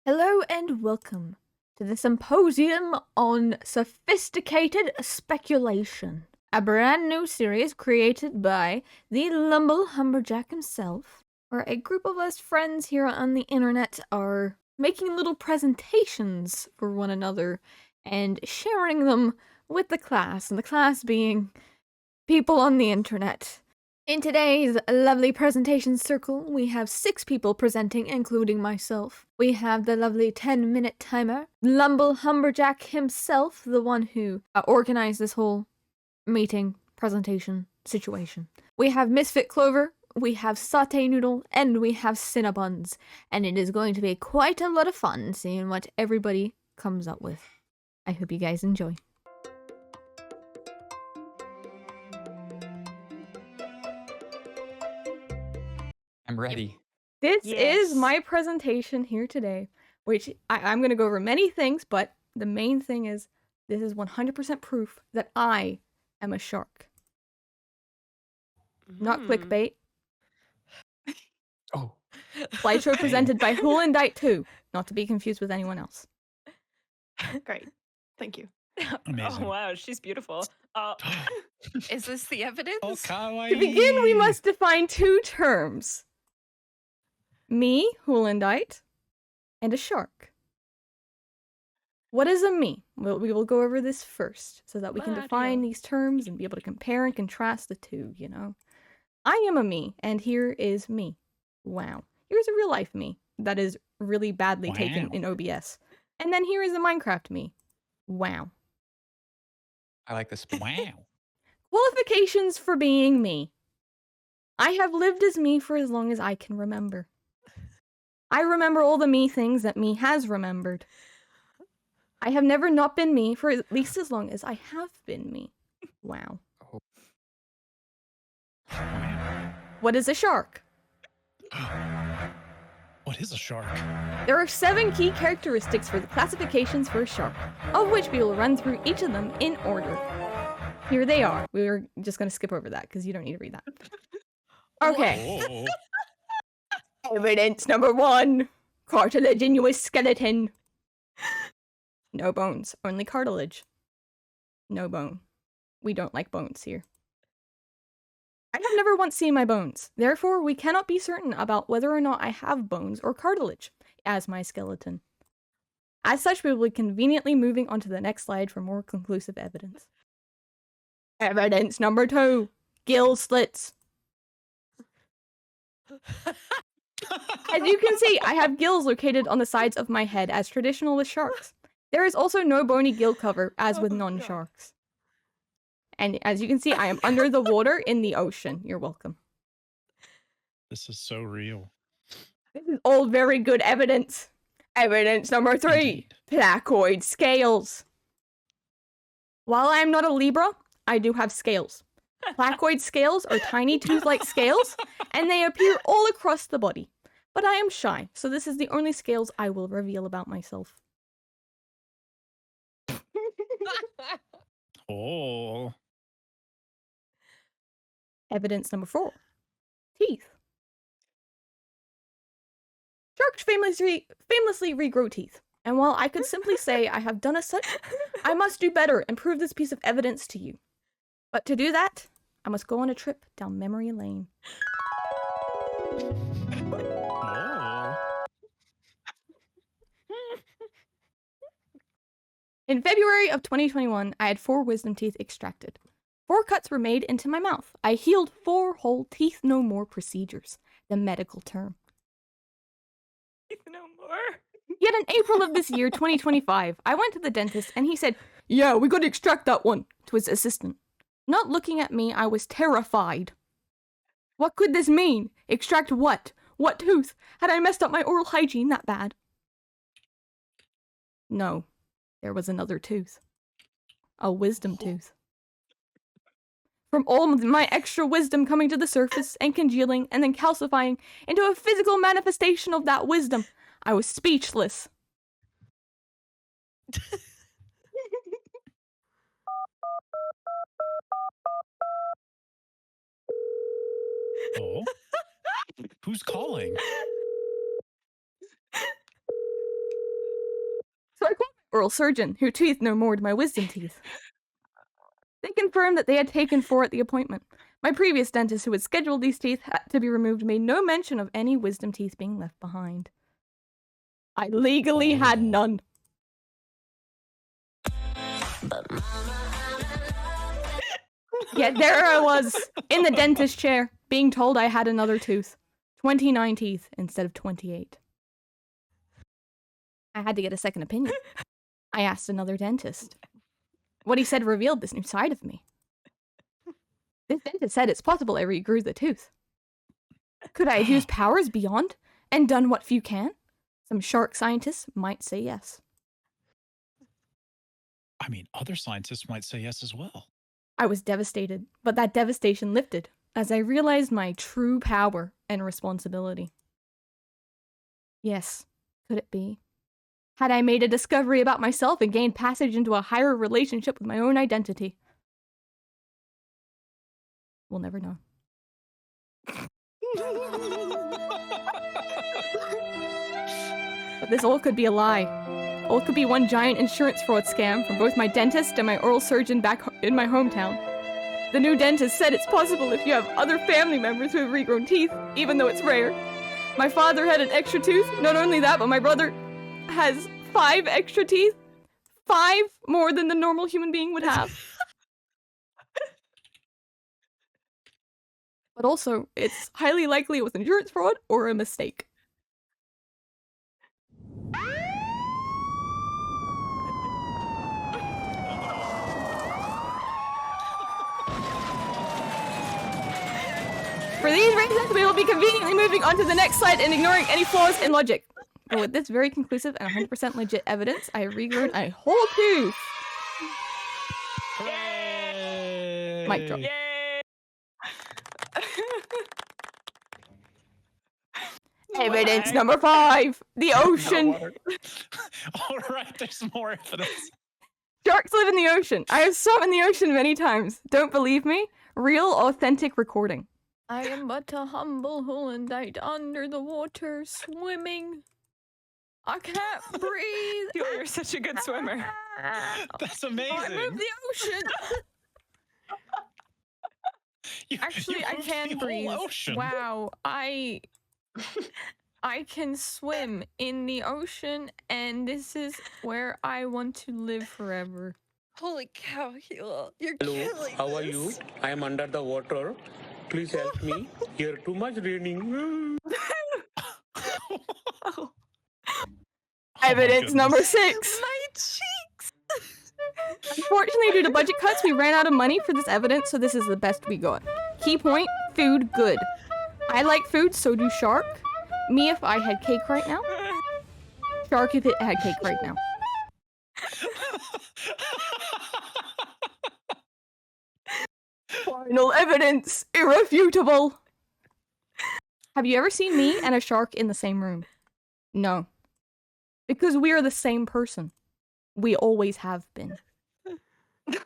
Hello and welcome to the Symposium on Sophisticated Speculation, a brand new series created by the Lumble Humberjack himself, where a group of us friends here on the internet are making little presentations for one another and sharing them with the class, and the class being people on the internet. In today's lovely presentation circle, we have 6 people presenting, including myself. We have the lovely 10-minute timer, Lumble Humberjack himself, the one who organized this whole meeting, presentation, situation. We have Misfit Clover, we have SateNoodle, and we have Sinna Buns. And it is going to be quite a lot of fun seeing what everybody comes up with. I hope you guys enjoy. I'm ready. This is my presentation here today, which I'm going to go over many things, but the main thing is this is 100% proof that I am a shark. Not clickbait. Oh. Slideshow presented by Hoolandite 2, not to be confused with anyone else. Great. Thank you. Amazing. Oh, wow. She's beautiful. Is this the evidence? Oh, kawaii. To begin, we must define 2 terms. Me, Hoolandite, and a shark. What is a me? Well, we will go over this first, so that we can define these terms and be able to compare and contrast the two, you know? I am a me, and here is me. Wow. Here's a real life me that is really badly taken in OBS. And then here is a Minecraft me. Wow. I like this. Wow. Qualifications for being me. I have lived as me for as long as I can remember. I remember all the me things that me has remembered. I have never not been me for at least as long as I have been me. Wow. Wow. What is a shark? What is a shark? There are 7 key characteristics for the classifications for a shark, of which we will run through each of them in order. Here they are. We're just going to skip over that because you don't need to read that. Okay. Oh. Evidence number 1. Cartilaginous skeleton. No bones, only cartilage. No bone. We don't like bones here. I have never once seen my bones. Therefore, we cannot be certain about whether or not I have bones or cartilage as my skeleton. As such, we will be conveniently moving on to the next slide for more conclusive evidence. Evidence number 2. Gill slits. As you can see, I have gills located on the sides of my head as traditional with sharks. There is also no bony gill cover as with non-sharks. And as you can see, I am under the water in the ocean. You're welcome. This is so real. This is all very good evidence. Evidence number 3. Indeed. Placoid scales. While I am not a Libra, I do have scales. Placoid scales are tiny tooth-like scales, and they appear all across the body. But I am shy, so this is the only scales I will reveal about myself. Oh. Evidence number 4. Teeth. Sharks famously regrow teeth. And while I could simply say I have done as such, I must do better and prove this piece of evidence to you. But to do that, I must go on a trip down memory lane. Oh. In February of 2021, I had 4 wisdom teeth extracted. 4 cuts were made into my mouth. I healed 4 whole teeth no more procedures, the medical term. Teeth no more. Yet in April of this year, 2025, I went to the dentist and he said, "Yeah, we gotta extract that one," to his assistant. Not looking at me, I was terrified. What could this mean? Extract what? What tooth? Had I messed up my oral hygiene that bad? No, there was another tooth. A wisdom tooth. From all of my extra wisdom coming to the surface and congealing and then calcifying into a physical manifestation of that wisdom, I was speechless. Oh. Who's calling? oral surgeon, who toothed no more to my wisdom teeth. They confirmed that they had taken 4 at the appointment. My previous dentist, who had scheduled these teeth to be removed, made no mention of any wisdom teeth being left behind. I legally had none. Yet there I was, in the dentist chair, being told I had another tooth. 29 teeth instead of 28. I had to get a second opinion. I asked another dentist. What he said revealed this new side of me. This dentist said it's possible I regrew the tooth. Could I have used powers beyond and done what few can? Some shark scientists might say yes. I mean, other scientists might say yes as well. I was devastated, but that devastation lifted as I realized my true power and responsibility. Yes, could it be? Had I made a discovery about myself and gained passage into a higher relationship with my own identity? We'll never know. But this all could be a lie. All could be one giant insurance fraud scam from both my dentist and my oral surgeon back in my hometown. The new dentist said it's possible if you have other family members who have regrown teeth, even though it's rare. My father had an extra tooth. Not only that, but my brother has 5 extra teeth. 5 more than the normal human being would have. But also, it's highly likely it was insurance fraud or a mistake. For these reasons, we will be conveniently moving on to the next slide and ignoring any flaws in logic. But with this very conclusive and 100% legit evidence, I have regrown a whole tooth. Hooray! Mic drop. Yay! Evidence number 5, the ocean. All right, there's more evidence. Sharks live in the ocean. I have swum in the ocean many times. Don't believe me? Real, authentic recording. I am but a humble Hollandite under the water swimming. I can't breathe. You're such a good swimmer. That's I amazing. moved the ocean. You Actually, I moved can the whole breathe. ocean. Wow, I can swim in the ocean, and this is where I want to live forever. Holy cow, Hila. You're Hello, killing how are this. you? I am under the water. Please help me. Here too much raining. Oh. Evidence number 6. My cheeks. Unfortunately, due to budget cuts, we ran out of money for this evidence, so this is the best we got. Key point, food good. I like food, so do Shark. Me if I had cake right now. Shark if it had cake right now. Final evidence, irrefutable. Have you ever seen me and a shark in the same room? No. Because we are the same person. We always have been. And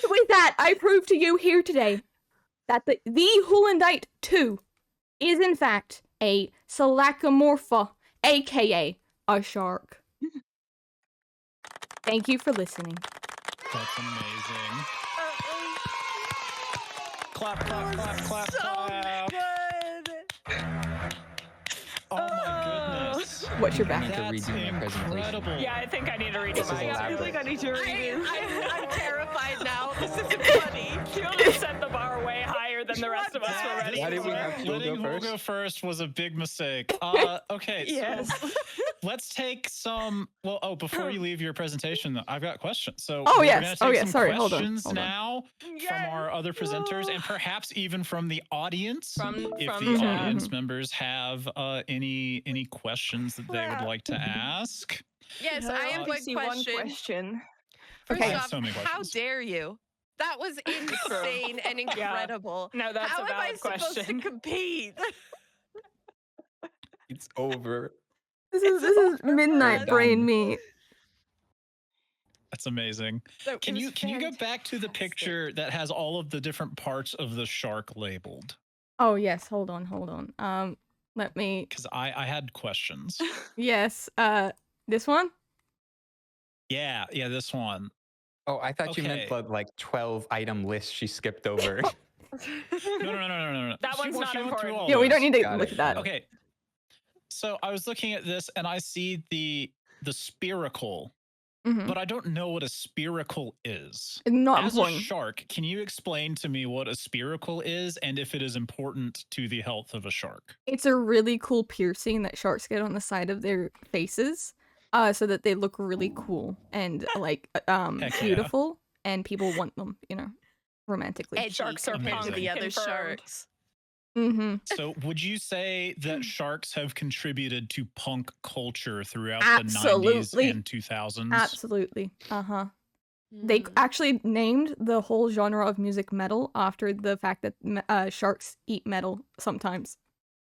with that, I prove to you here today that the Hollandite 2 is in fact a Selachomorpha, aka a shark. Thank you for listening. That's amazing. Clap, clap, clap, clap, So clap. good. Oh my goodness. What's your I back? need to That's redo my presentation. incredible. Yeah, I think I need to redo This is mine. I elaborate. think I need to redo. I'm terrified now. This isn't funny. Fiona set the bar way higher than the rest of us were ready Why did we for. have Phil Letting go Phil first? go first was a big mistake. Okay, Yes. so let's take some. Well, before you leave your presentation, I've got questions. So Oh, we're yes. gonna Oh, take yes. some Sorry, hold on, questions hold on. now from Yes. our other presenters, and perhaps even from the audience. From If from the chat. audience members have any questions that they would like to ask. Yes, No, I have only one see question. one question. First Okay. I have off, so many how questions. dare you? That was insane and incredible. No, that's How a am I valid supposed to question. compete? It's over. This is midnight Done. brain meat. That's amazing. So Can it you was go back to the fantastic. picture that has all of the different parts of the shark labeled? Oh yes, hold on. Let me. Because I had questions. Yes. This one. Yeah, this one. Oh, I thought you meant Okay. the like 12 item list she skipped over. No. That She one's went not through important. all Yeah, we don't those. need to Got look it, at that. got it. Okay. So I was looking at this and I see the spherical, Mhm. but I don't know what a spherical is. Not As important. a shark, can you explain to me what a spherical is and if it is important to the health of a shark? It's a really cool piercing that sharks get on the side of their faces, so that they look really cool and like Heck yeah. beautiful, and people want them, romantically. Edgy Sharks are compared to punk, the other confirmed. sharks. Mm-hmm. So would you say that sharks have contributed to punk culture throughout Absolutely. the 90s and 2000s? Absolutely. Uh-huh. They actually named the whole genre of music metal after the fact that sharks eat metal sometimes.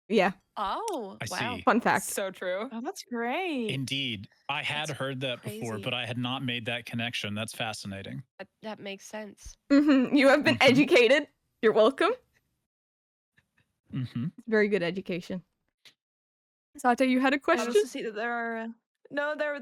Yeah, Oh, I wow. see. fun fact. So true. Oh, that's great. Indeed. I had That's heard that before, crazy. but I had not made that connection. That's fascinating. That makes sense. Mm-hmm. You have been Mhm. educated. You're welcome. Mm-hmm. Very good education. Sate, you had a I question? also see that there are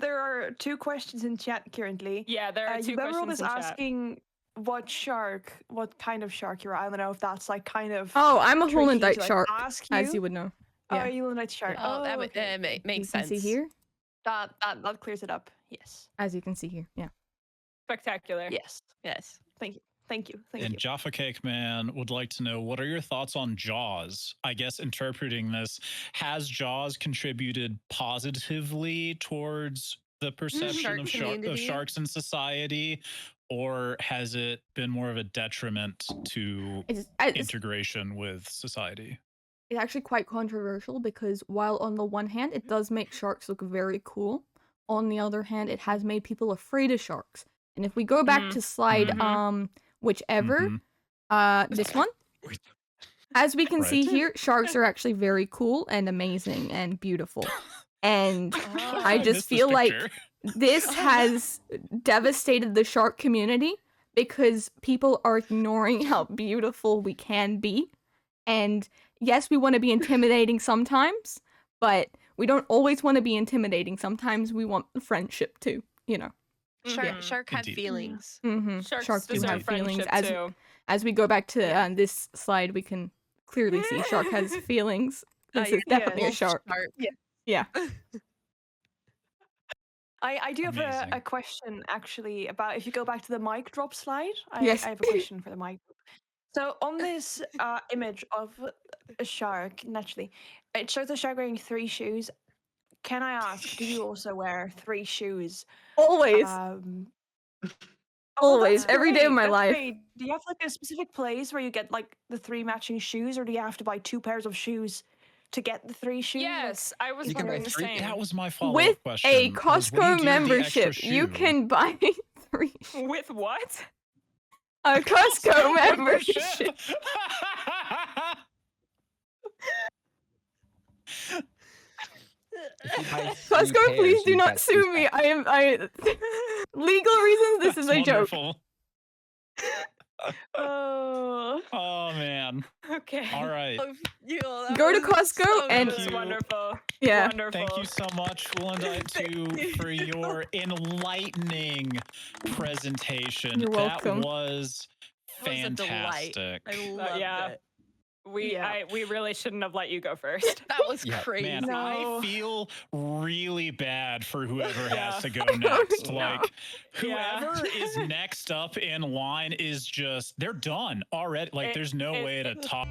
there are 2 questions in chat currently. Yeah, there are two Beverl questions is in chat. asking what kind of shark you are. I don't know if that's like kind of Oh, I'm a tricky to, Hollandite like, shark, ask as you would know. Oh, Yeah. you Hollandite shark. Oh, that okay. You makes can sense. see here, That clears it up. Yes. as you can see here. Yeah. Spectacular. Yes. Yes. Thank you. And Jaffa Cake Man would like to know, what are your thoughts on Jaws? I guess interpreting this, has Jaws contributed positively towards the perception Shark of community? sharks in society, or has it been more of a detriment to It's integration with society? actually quite controversial because while on the one hand it does make sharks look very cool, on the other hand it has made people afraid of sharks. And if we go back to slide whichever, this one, as we can see Right. here, sharks are actually very cool and amazing and beautiful. And I just missed this feel like picture. this has devastated the shark community because people are ignoring how beautiful we can be. And yes, we want to be intimidating sometimes, but we don't always want to be intimidating. Sometimes we want friendship too, Shark had Indeed. feelings. Mm-hmm. Sharks do deserve have feelings. friendship too. As we go back to this slide, we can clearly see shark has feelings. This is definitely a yes. shark. Yeah. I do have Amazing. a question actually about if you go back to the mic drop slide. I Yes. have a question for the mic drop. So on this image of a shark, naturally, it shows a shark wearing 3 shoes. Can I ask, do you also wear 3 shoes? Always. Always. That's Every day of great, my that's life. great. Do you have like a specific place where you get like the 3 matching shoes, or do you have to buy 2 pairs of shoes to get the 3 shoes? Like, Yes, I was You can buy wondering the 3. same. That was my follow-up With question. a was, what do you Costco do with the extra membership, you shoe? can buy 3 With what? a Costco membership. Costco, please do not sue me. I legal reasons. This That's is a joke. wonderful. Oh. Oh man. Okay. All right. Go to Costco and That was you. wonderful. yeah. Wonderful. Thank you so much, Fullandite 2, for your enlightening presentation. You're welcome. That was That was a delight. fantastic. I loved yeah. it. We really shouldn't have let you go first. That was Yeah, crazy. Man, No. I feel really bad for whoever Yeah. has to go next. No. Like, Yeah. whoever is next up in line is just, they're done already. Like, there's no way to talk.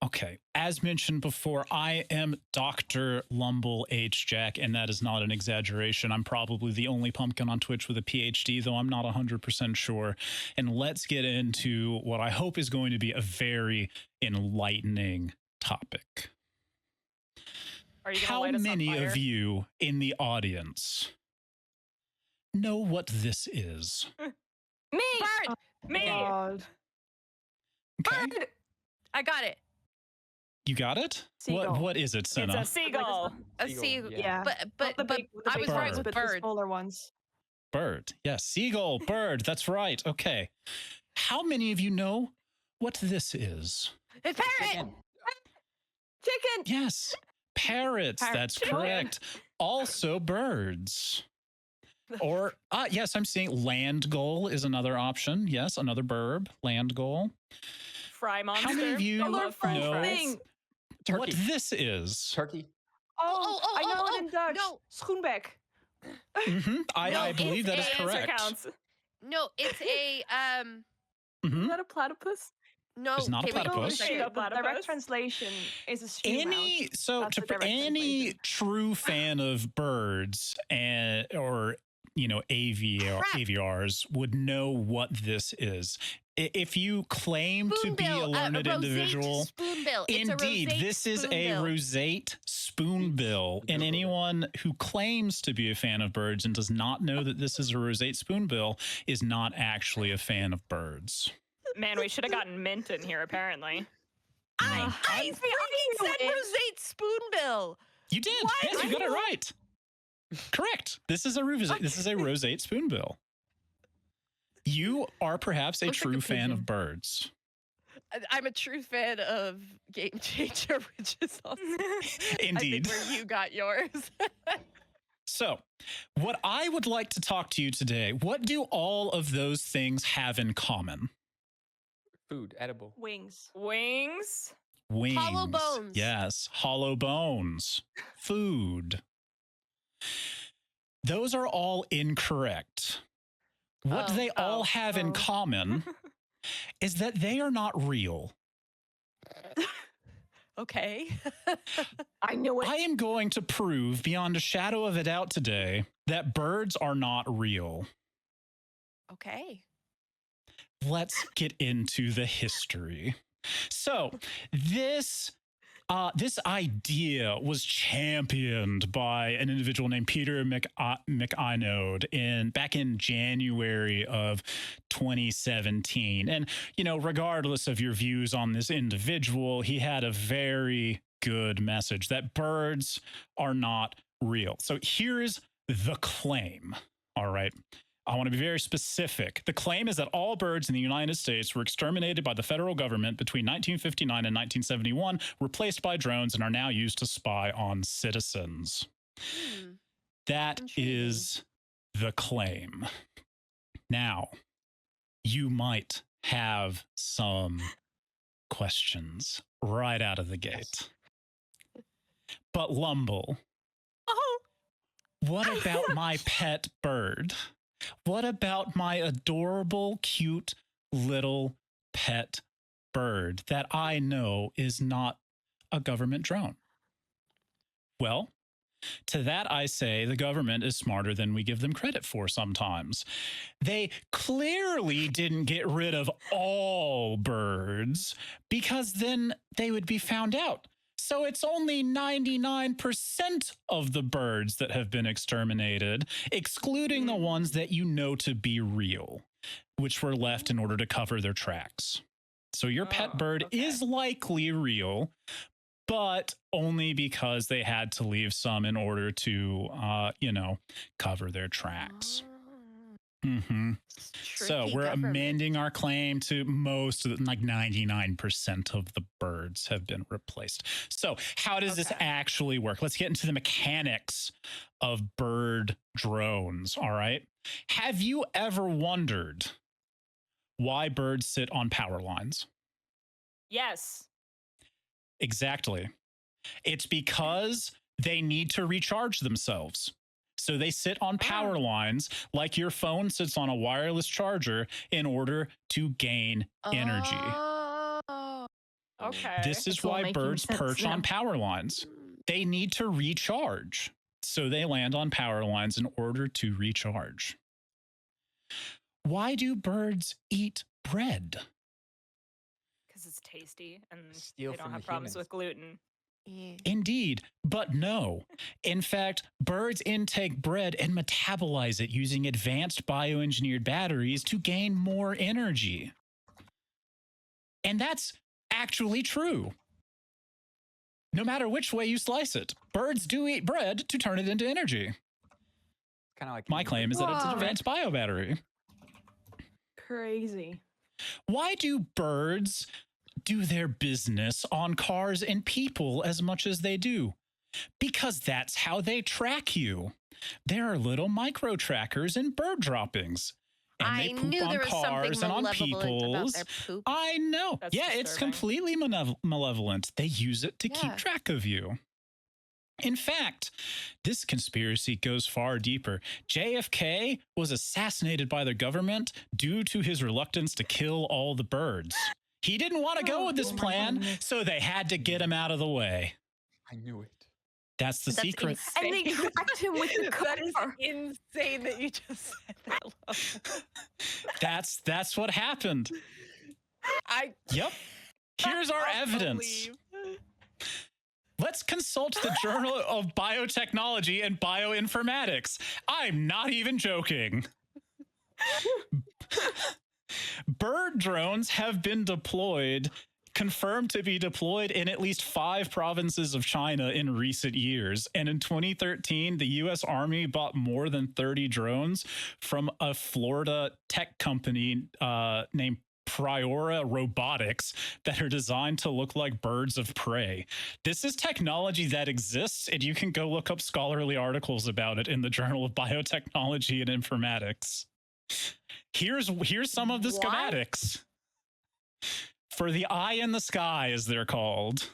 Okay, as mentioned before, I am Dr. Lumble H. Jack, and that is not an exaggeration. I'm probably the only pumpkin on Twitch with a PhD, though I'm not 100% sure. And let's get into what I hope is going to be a very enlightening topic. Are you gonna How light us on many fire? of you in the audience know what this is? Me. Bird. Me. God. Okay, Bird. I got it. you got it? Seagull. What is it, It's Senna? a seagull. A Seagull, sea. yeah. But Not the but big, the I big was right ones, with but the bird. smaller ones. Bird. Yes, seagull, bird. That's right. Okay. how many of you know what this is? A parrot. Chicken. Yes, parrots. That's correct. Also birds. Or, yes, I'm seeing land gull is another option. Yes, another burb, land gull. Fry monster. How many of you I love French know fries. what this is? Turkey. Oh, I know it in Dutch. No. Schoenbeck. I believe that is it's correct. Counts. No, it's a Is that a platypus? no. It's not a okay, wait, platypus. wait, Shit, Straight up the direct platypus. translation is a stew Any mouse. so That's the to direct any translation. true fan of birds and or AVRs would know what this is. If you claim to be a Spoonbill, learned rosate individual, Spoonbill. It's indeed, a rosate this is a spoonbill. rosate spoonbill. And anyone who claims to be a fan of birds and does not know that this is a rosate spoonbill is not actually a fan of birds. Man, we should have gotten mint in here, apparently. I freaking said rosate spoonbill. You did. Yes, you got it right. Correct. This is a rosate spoonbill. You are perhaps a Looks like true a fan pigeon. of birds. I'm a true fan of Game Changer, which is also Indeed. I think where you got yours. So, what I would like to talk to you today, what do all of those things have in common? Food, edible. Wings. Wings. Wings. Hollow bones. Yes, hollow bones. Food. Those are all incorrect. What they all have in common is that they are not real. Okay. I knew it. I am going to prove beyond a shadow of a doubt today that birds are not real. Okay. Let's get into the history. So, this idea was championed by an individual named Peter McInode back in January of 2017. And, regardless of your views on this individual, he had a very good message that birds are not real. So here's the claim. All right. I want to be very specific. The claim is that all birds in the United States were exterminated by the federal government between 1959 and 1971, replaced by drones, and are now used to spy on citizens. That is the claim. Now, you might have some questions right out of the gate. But Lumble, what about my pet bird? What about my adorable, cute little pet bird that I know is not a government drone? Well, to that I say the government is smarter than we give them credit for sometimes. They clearly didn't get rid of all birds because then they would be found out. So it's only 99% of the birds that have been exterminated, excluding the ones that you know to be real, which were left in order to cover their tracks. So your pet bird is likely real, but only because they had to leave some in order to, cover their tracks. So we're amending our claim to most of the, like 99% of the birds have been replaced. So how does this actually work? Let's get into the mechanics of bird drones. All right. Have you ever wondered why birds sit on power lines? Yes. Exactly. It's because they need to recharge themselves. So they sit on power lines like your phone sits on a wireless charger in order to gain energy. Okay. This is why birds perch on power lines. They need to recharge. So they land on power lines in order to recharge. Why do birds eat bread? Because it's tasty and Steal they don't from have the problems humans. with gluten. Indeed, but no. In fact, birds intake bread and metabolize it using advanced bioengineered batteries to gain more energy. And that's actually true. No matter which way you slice it, birds do eat bread to turn it into energy. Kind of like My claim is that it's an advanced bio battery. Crazy. Why do birds do their business on cars and people as much as they do? Because that's how they track you. There are little micro trackers in bird droppings. And I they poop knew on there was something cars and on malevolent about people's. their poop. I know. That's yeah, it's disturbing. completely malevolent. They use it to keep Yeah. track of you. In fact, this conspiracy goes far deeper. JFK was assassinated by the government due to his reluctance to kill all the birds. He didn't want to go with this Oh my plan, goodness. so they had to get him out of the way. I knew it. That's the That's secret. And they tracked him with the That is cover. insane that you just said that. Lumble. That's what happened. I Yep. Here's our can't evidence. believe- Let's consult the Journal of Biotechnology and Bioinformatics. I'm not even joking. Bird drones have been confirmed to be deployed in at least 5 provinces of China in recent years. And in 2013, the US Army bought more than 30 drones from a Florida tech company named Priora Robotics that are designed to look like birds of prey. This is technology that exists, and you can go look up scholarly articles about it in the Journal of Biotechnology and Informatics. Here's some of the What? schematics for the eye in the sky, as they're called.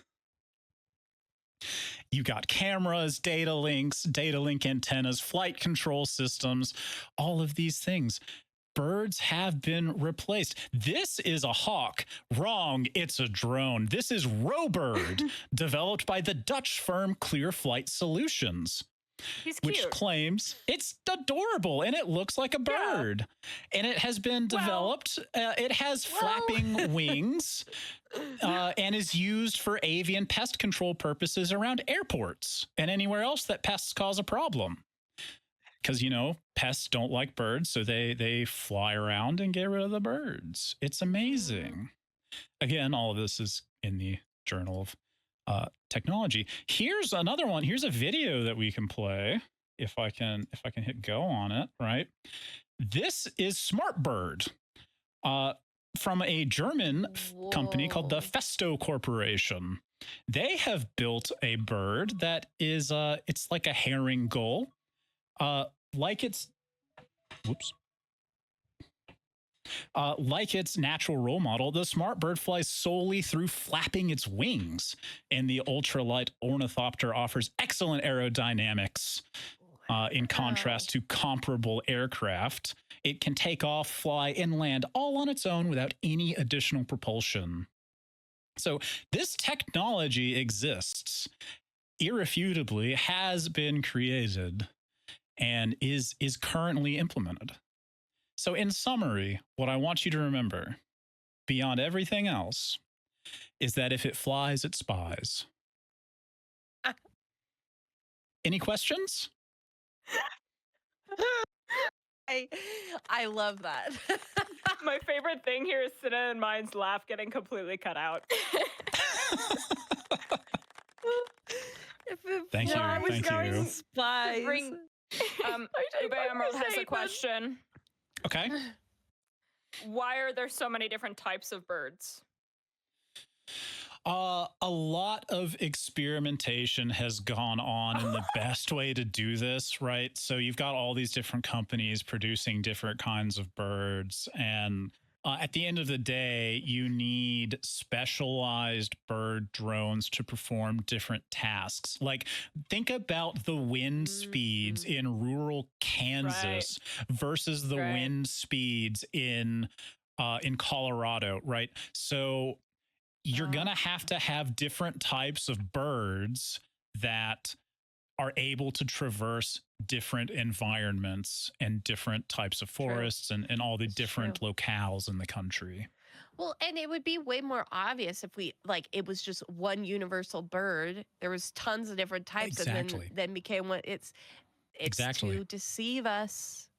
You got cameras, data link antennas, flight control systems, all of these things. Birds have been replaced. This is a hawk. Wrong, it's a drone. This is Robird, developed by the Dutch firm Clear Flight Solutions, He's which cute. claims it's adorable and it looks like a bird. And it has been developed. It has flapping wings and is used for avian pest control purposes around airports and anywhere else that pests cause a problem. Because, you know, pests don't like birds, so they fly around and get rid of the birds. It's amazing. Again, all of this is in the Journal of Technology. Here's another one. Here's a video that we can play if I can hit go on it, right? This is Smartbird from a German company called the Whoa. Festo Corporation. They have built a bird that is it's like a herring gull. Like its natural role model, the smart bird flies solely through flapping its wings, and the ultralight ornithopter offers excellent aerodynamics. In contrast to comparable aircraft, it can take off, fly, and land all on its own without any additional propulsion. So this technology exists, irrefutably has been created, and is currently implemented. So in summary, what I want you to remember, beyond everything else, is that if it flies, it spies. Any questions? I love that. My favorite thing here is Sinna and mine's laugh getting completely cut out. Thank you. I was Thank going you. Spies. Ube Emerald has a question. Okay. Why are there so many different types of birds? A lot of experimentation has gone on in the best way to do this, right? So you've got all these different companies producing different kinds of birds. And at the end of the day, you need specialized bird drones to perform different tasks. Like, think about the wind speeds in rural Kansas versus the wind speeds in Colorado, right? So you're going to have different types of birds that are able to traverse different environments and different types of forests and all the different locales in the country. Well, and it would be way more obvious if we it was just one universal bird. There was tons of different types, and then became what it's to deceive us.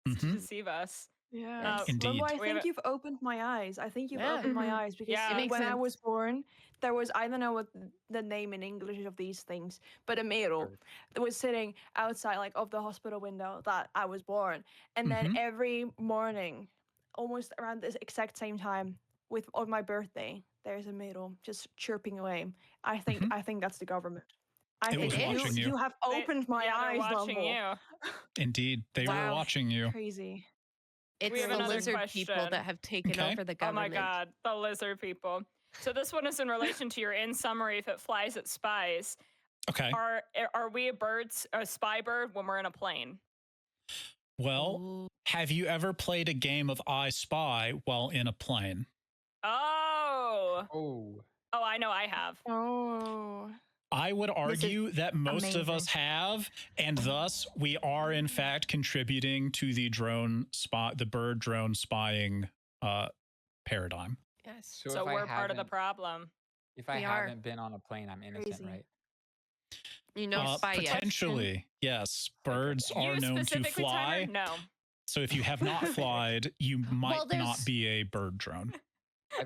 It's to deceive us. Yeah, Indeed. Lumble, I think you've opened my eyes. I think you've opened my eyes because Yeah. It makes when I sense. was born, there was, I don't know what the name in English of these things, but a merel that was sitting outside of the hospital window that I was born. And then every morning almost around the exact same time on my birthday. There's a Moodle just chirping away. I think that's the government. I It think was watching you. you have opened my eyes, they're watching Lumble. you. Indeed, they were watching you. Crazy. It's We have the another lizard people question. that have taken over the Oh government. my god, the lizard people. So this one is in relation to your in summary. If it flies, it spies. Okay. Are we a spy bird when we're in a plane? Well, Ooh. have you ever played a game of I Spy while in a plane? Oh, I know I have. Oh. I would argue that most of us have, and thus we are in fact contributing to the bird drone spying paradigm. Yes. So we're part of the problem. If I haven't been on a plane, I'm innocent, right? You know, spy potentially, yes. Birds are known to fly. Timer? No. So if you have not flied, you might not be a bird drone.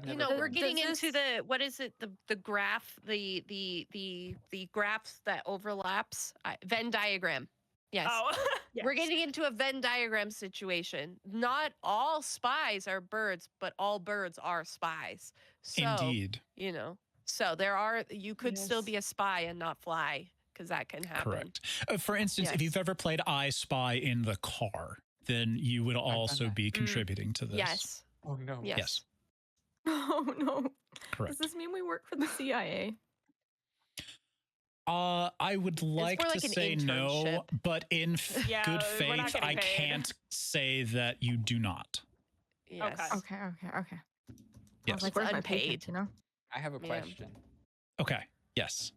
You know, we're getting into the what is it? The graph, the graphs that overlaps. Venn diagram. Yes. Oh. Yes. We're getting into a Venn diagram situation. Not all spies are birds, but all birds are spies. So, Indeed. You know, so you could still be a spy and not fly, because that can happen. Correct. For instance, if you've ever played I Spy in the car, then you would also be contributing to this. Yes. Oh no. Yes. Oh no. Correct. Does this mean we work for the CIA? I would like like to an say no, internship. but in good we're not faith, getting I paid. can't say that you do not. Yes. Okay. Okay. Yes. Like, where's my unpaid. paycheck, you know? I have a question. Okay. Yes.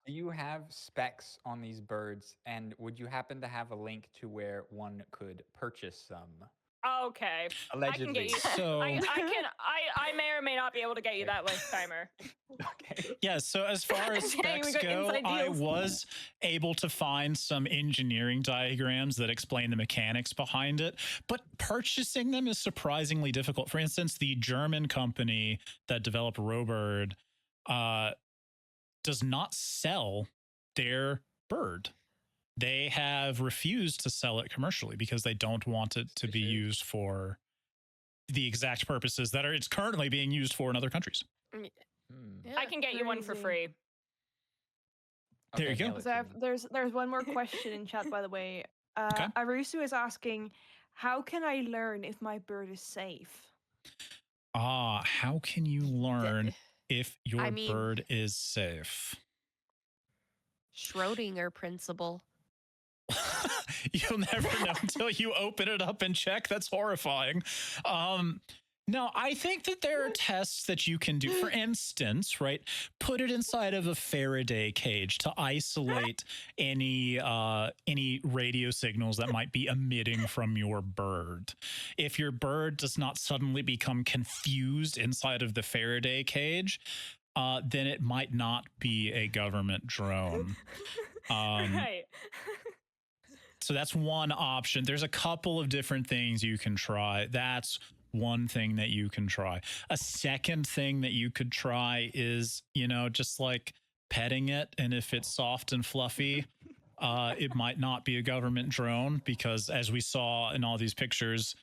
Do you have specs on these birds, and would you happen to have a link to where one could purchase some? Okay. Allegedly. I can get you. So I may or may not be able to get you that link, Timer. Okay. yeah, so as far as Dang, we specs got go, inside I deals. was able to find some engineering diagrams that explain the mechanics behind it, but purchasing them is surprisingly difficult. For instance, the German company that developed Robird does not sell their bird. They have refused to sell it commercially because they don't want it to be used for the exact purposes that it's currently being used for in other countries. I can get you one for free. There you go. So there's one more question in chat, by the way. Arusu is asking, how can I learn if my bird is safe? How can you learn if your bird is safe? Schrodinger principle. You'll never know until you open it up and check. That's horrifying. No, I think that there are tests that you can do. For instance, right, put it inside of a Faraday cage to isolate any radio signals that might be emitting from your bird. If your bird does not suddenly become confused inside of the Faraday cage, then it might not be a government drone. Right. So that's one option. There's a couple of different things you can try. That's one thing that you can try. A second thing that you could try is, just like petting it. And if it's soft and fluffy, it might not be a government drone because as we saw in all these pictures,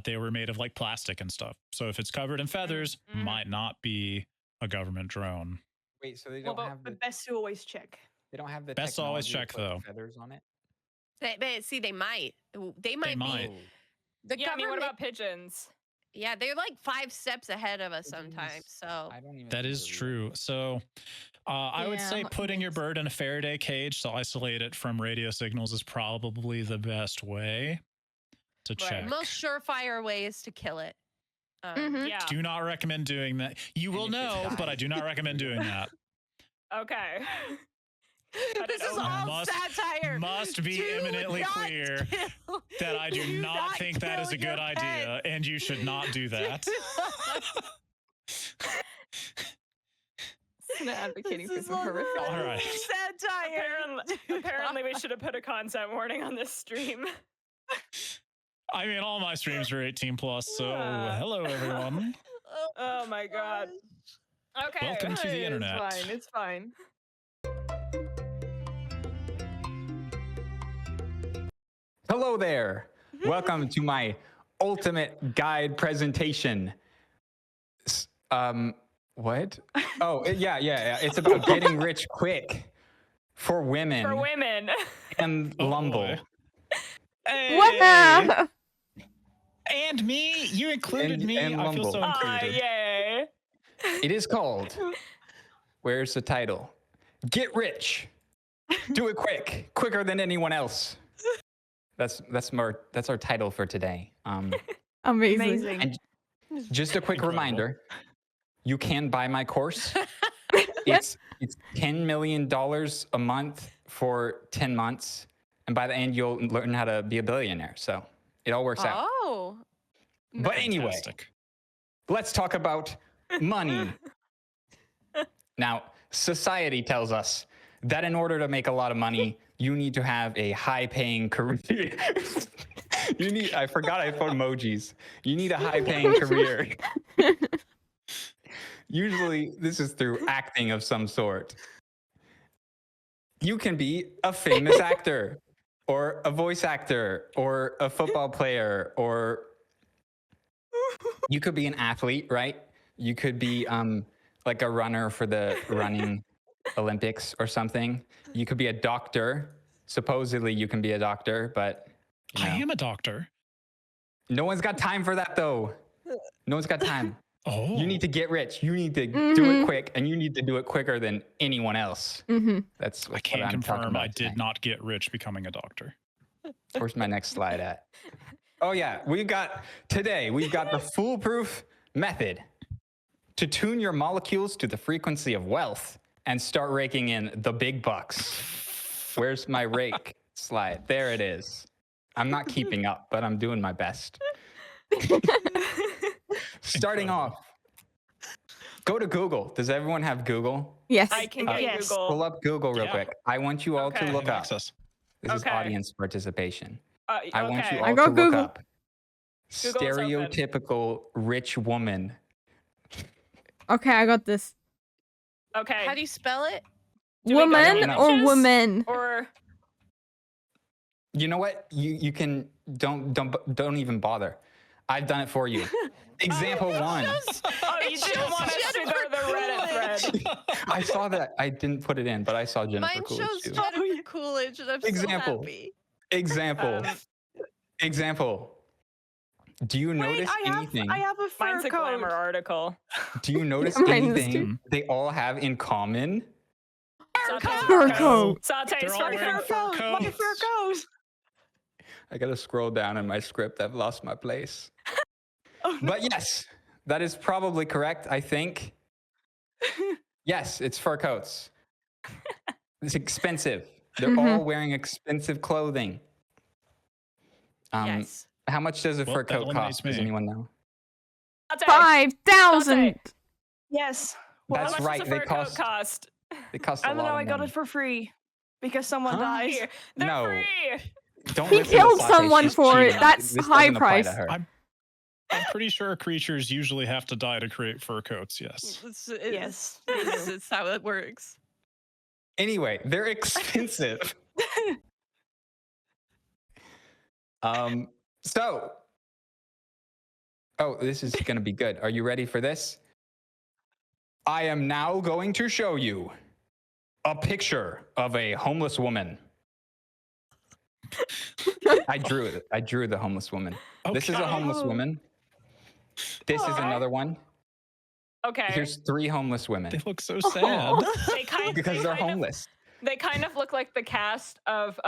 they were made of like plastic and stuff. So if it's covered in feathers, might not be a government drone. Wait, so they don't have the best to always check. They don't have the best to always technology check to put though. feathers on it. They might. They might be. The yeah, I mean, what about pigeons? Yeah, they're like 5 steps ahead of us sometimes. So that is true. So I would say putting your bird in a Faraday cage to isolate it from radio signals is probably the best way to check. Most surefire way is to kill it. Yeah. Do not recommend doing that. You will know, but I do not recommend doing that. Okay. This is all satire. Must be eminently clear that I do not think that is a good idea, and you should not do that. Sinna advocating for some horrific. All right. Satire. Apparently, we should have put a content warning on this stream. I mean, all my streams are 18 plus, so hello everyone. Oh my god. Okay. Welcome to the internet. It's fine. Hello there. Welcome to my ultimate guide presentation. What? Oh, yeah. It's about getting rich quick for women. For women. And Lumble. Hey! Wow. And me? You included me? And I feel so Lumble. included. Yay. It is called, where's the title? Get rich. Do it quick. Quicker than anyone else. That's our title for today. Amazing. And just a quick reminder, you can buy my course. It's $10 million a month for 10 months. And by the end, you'll learn how to be a billionaire. So it all works out. Oh. But anyway, Fantastic. let's talk about money. Now, society tells us that in order to make a lot of money, you need to have a high-paying career. I forgot I put emojis. You need a high-paying career. Usually, this is through acting of some sort. You can be a famous actor, or a voice actor, or a football player, or you could be an athlete, right? You could be like a runner for the running Olympics or something. You could be a doctor. Supposedly, you can be a doctor, but I am a doctor. no one's got time for that, though. No one's got time. Oh. You need to get rich. You need to do it quick, and you need to do it quicker than anyone else. That's I what can I'm talking confirm about I did tonight. not get rich becoming a doctor. Where's my next slide at? Oh yeah, we've got the foolproof method to tune your molecules to the frequency of wealth and start raking in the big bucks. Where's my rake slide? There it is. I'm not keeping up, but I'm doing my best. Starting off, go to Google. Does everyone have Google? Yes. I can get Yes. Google. Pull up Google real Yeah. quick. I want you all Okay. to I look have up. access. This is Okay. audience participation. Okay. I want you I all got to look Google. up Google is open. stereotypical rich woman. Okay, I got this. Okay. How do you spell it? Do we go Woman to or images? woman? Or You know what? You can don't even bother. I've done it for you. Example one. oh, you didn't want us to go to the Reddit thread. I saw that. I didn't put it in, but I saw Jennifer Mine Coolidge shows too. Jennifer Coolidge, and I'm Example. so happy. Example. Um, Example. Do you notice anything? I have a fur Mine's a coat. glamour article. Do you notice Mine is anything they all have in common? Sate's Fur coat. Sate's They're all fur wearing coat. fur My coats. fur coat. I gotta scroll down in my script. I've lost my place. But yes, that is probably correct, I think. Yes, it's fur coats. It's expensive. They're all wearing expensive clothing. Yes. How much does a Well, fur that coat eliminates cost? Does me. anyone know? Sate, 5,000. Yes. That's how much right. does a They fur coat cost? They cost a I don't lot know. of I got money. it for free because someone Huh? died. Here, they're No. free. Don't He listen to killed Sate, someone she's for it. cheating. That's This high doesn't apply to price. her. I'm pretty sure creatures usually have to die to create fur coats, yes. Yes. It's how it works. Anyway, they're expensive. So, this is going to be good. Are you ready for this? I am now going to show you a picture of a homeless woman. I drew it. I drew the homeless woman. This is a Okay. homeless woman. This is another one. Okay. Here's 3 homeless women They look so sad. because they're homeless. They kind of look like the cast of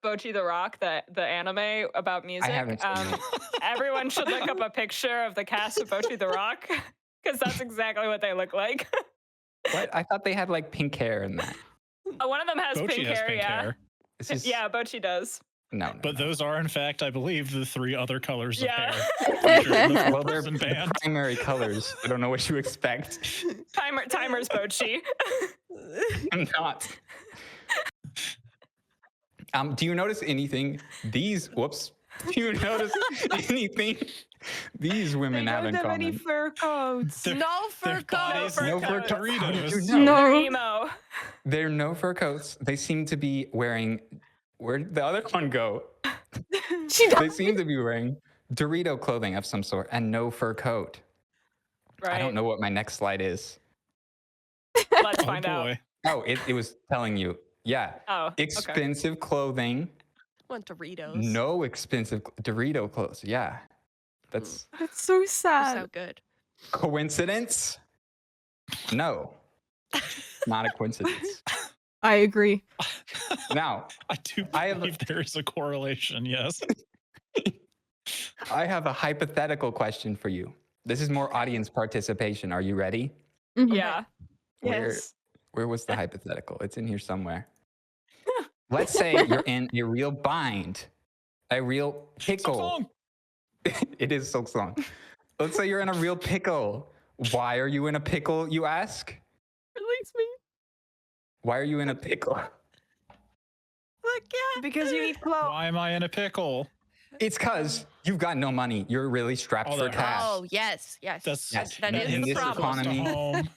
Bocchi the Rock, the anime about music. haven't seen it. Everyone should look up a picture of the cast of Bocchi the Rock because that's exactly what they look like. What? I thought they had like pink hair in that. One of them has Bocchi pink has hair, pink yeah. hair. This is Yeah, Bocchi does. no. But those are, in fact, I believe, the 3 other colors of Yeah. hair. featured in the well, they're person the band. primary colors. I don't know what you expect. Timer's Bocchi. I'm not. Do you notice anything? Do you notice anything these women They have in don't have any common? fur coats. Their- No fur their bodies coats. No fur coats. coats. How did you Doritos. know? No. Emo. They're no fur coats. They seem to be wearing. Where'd the other one go? She They died. seem to be wearing Dorito clothing of some sort, and no fur coat. Right. I don't know what my next slide is. Let's find out. Boy. Oh, it was telling you. Yeah. Oh, okay. Expensive clothing. Want Doritos. No expensive Dorito clothes. Yeah. That's so They're sad. so good. coincidence? No. Not a coincidence. I agree. Now, I do believe there is a correlation, yes. I have a hypothetical question for you. This is more audience participation. Are you ready? Mhm. Yeah. Yes. Where was the hypothetical? It's in here somewhere. Let's say you're in a real bind, a real pickle. It is so long. Let's say you're in a real pickle. Why are you in a pickle, you ask? Release me. Why are you in a pickle? Look, yeah. Because you need clothes. Why am I in a pickle? It's because you've got no money. You're really strapped Oh, for that cash. Oh, yes. Yes. That is in the this problem. economy, Home.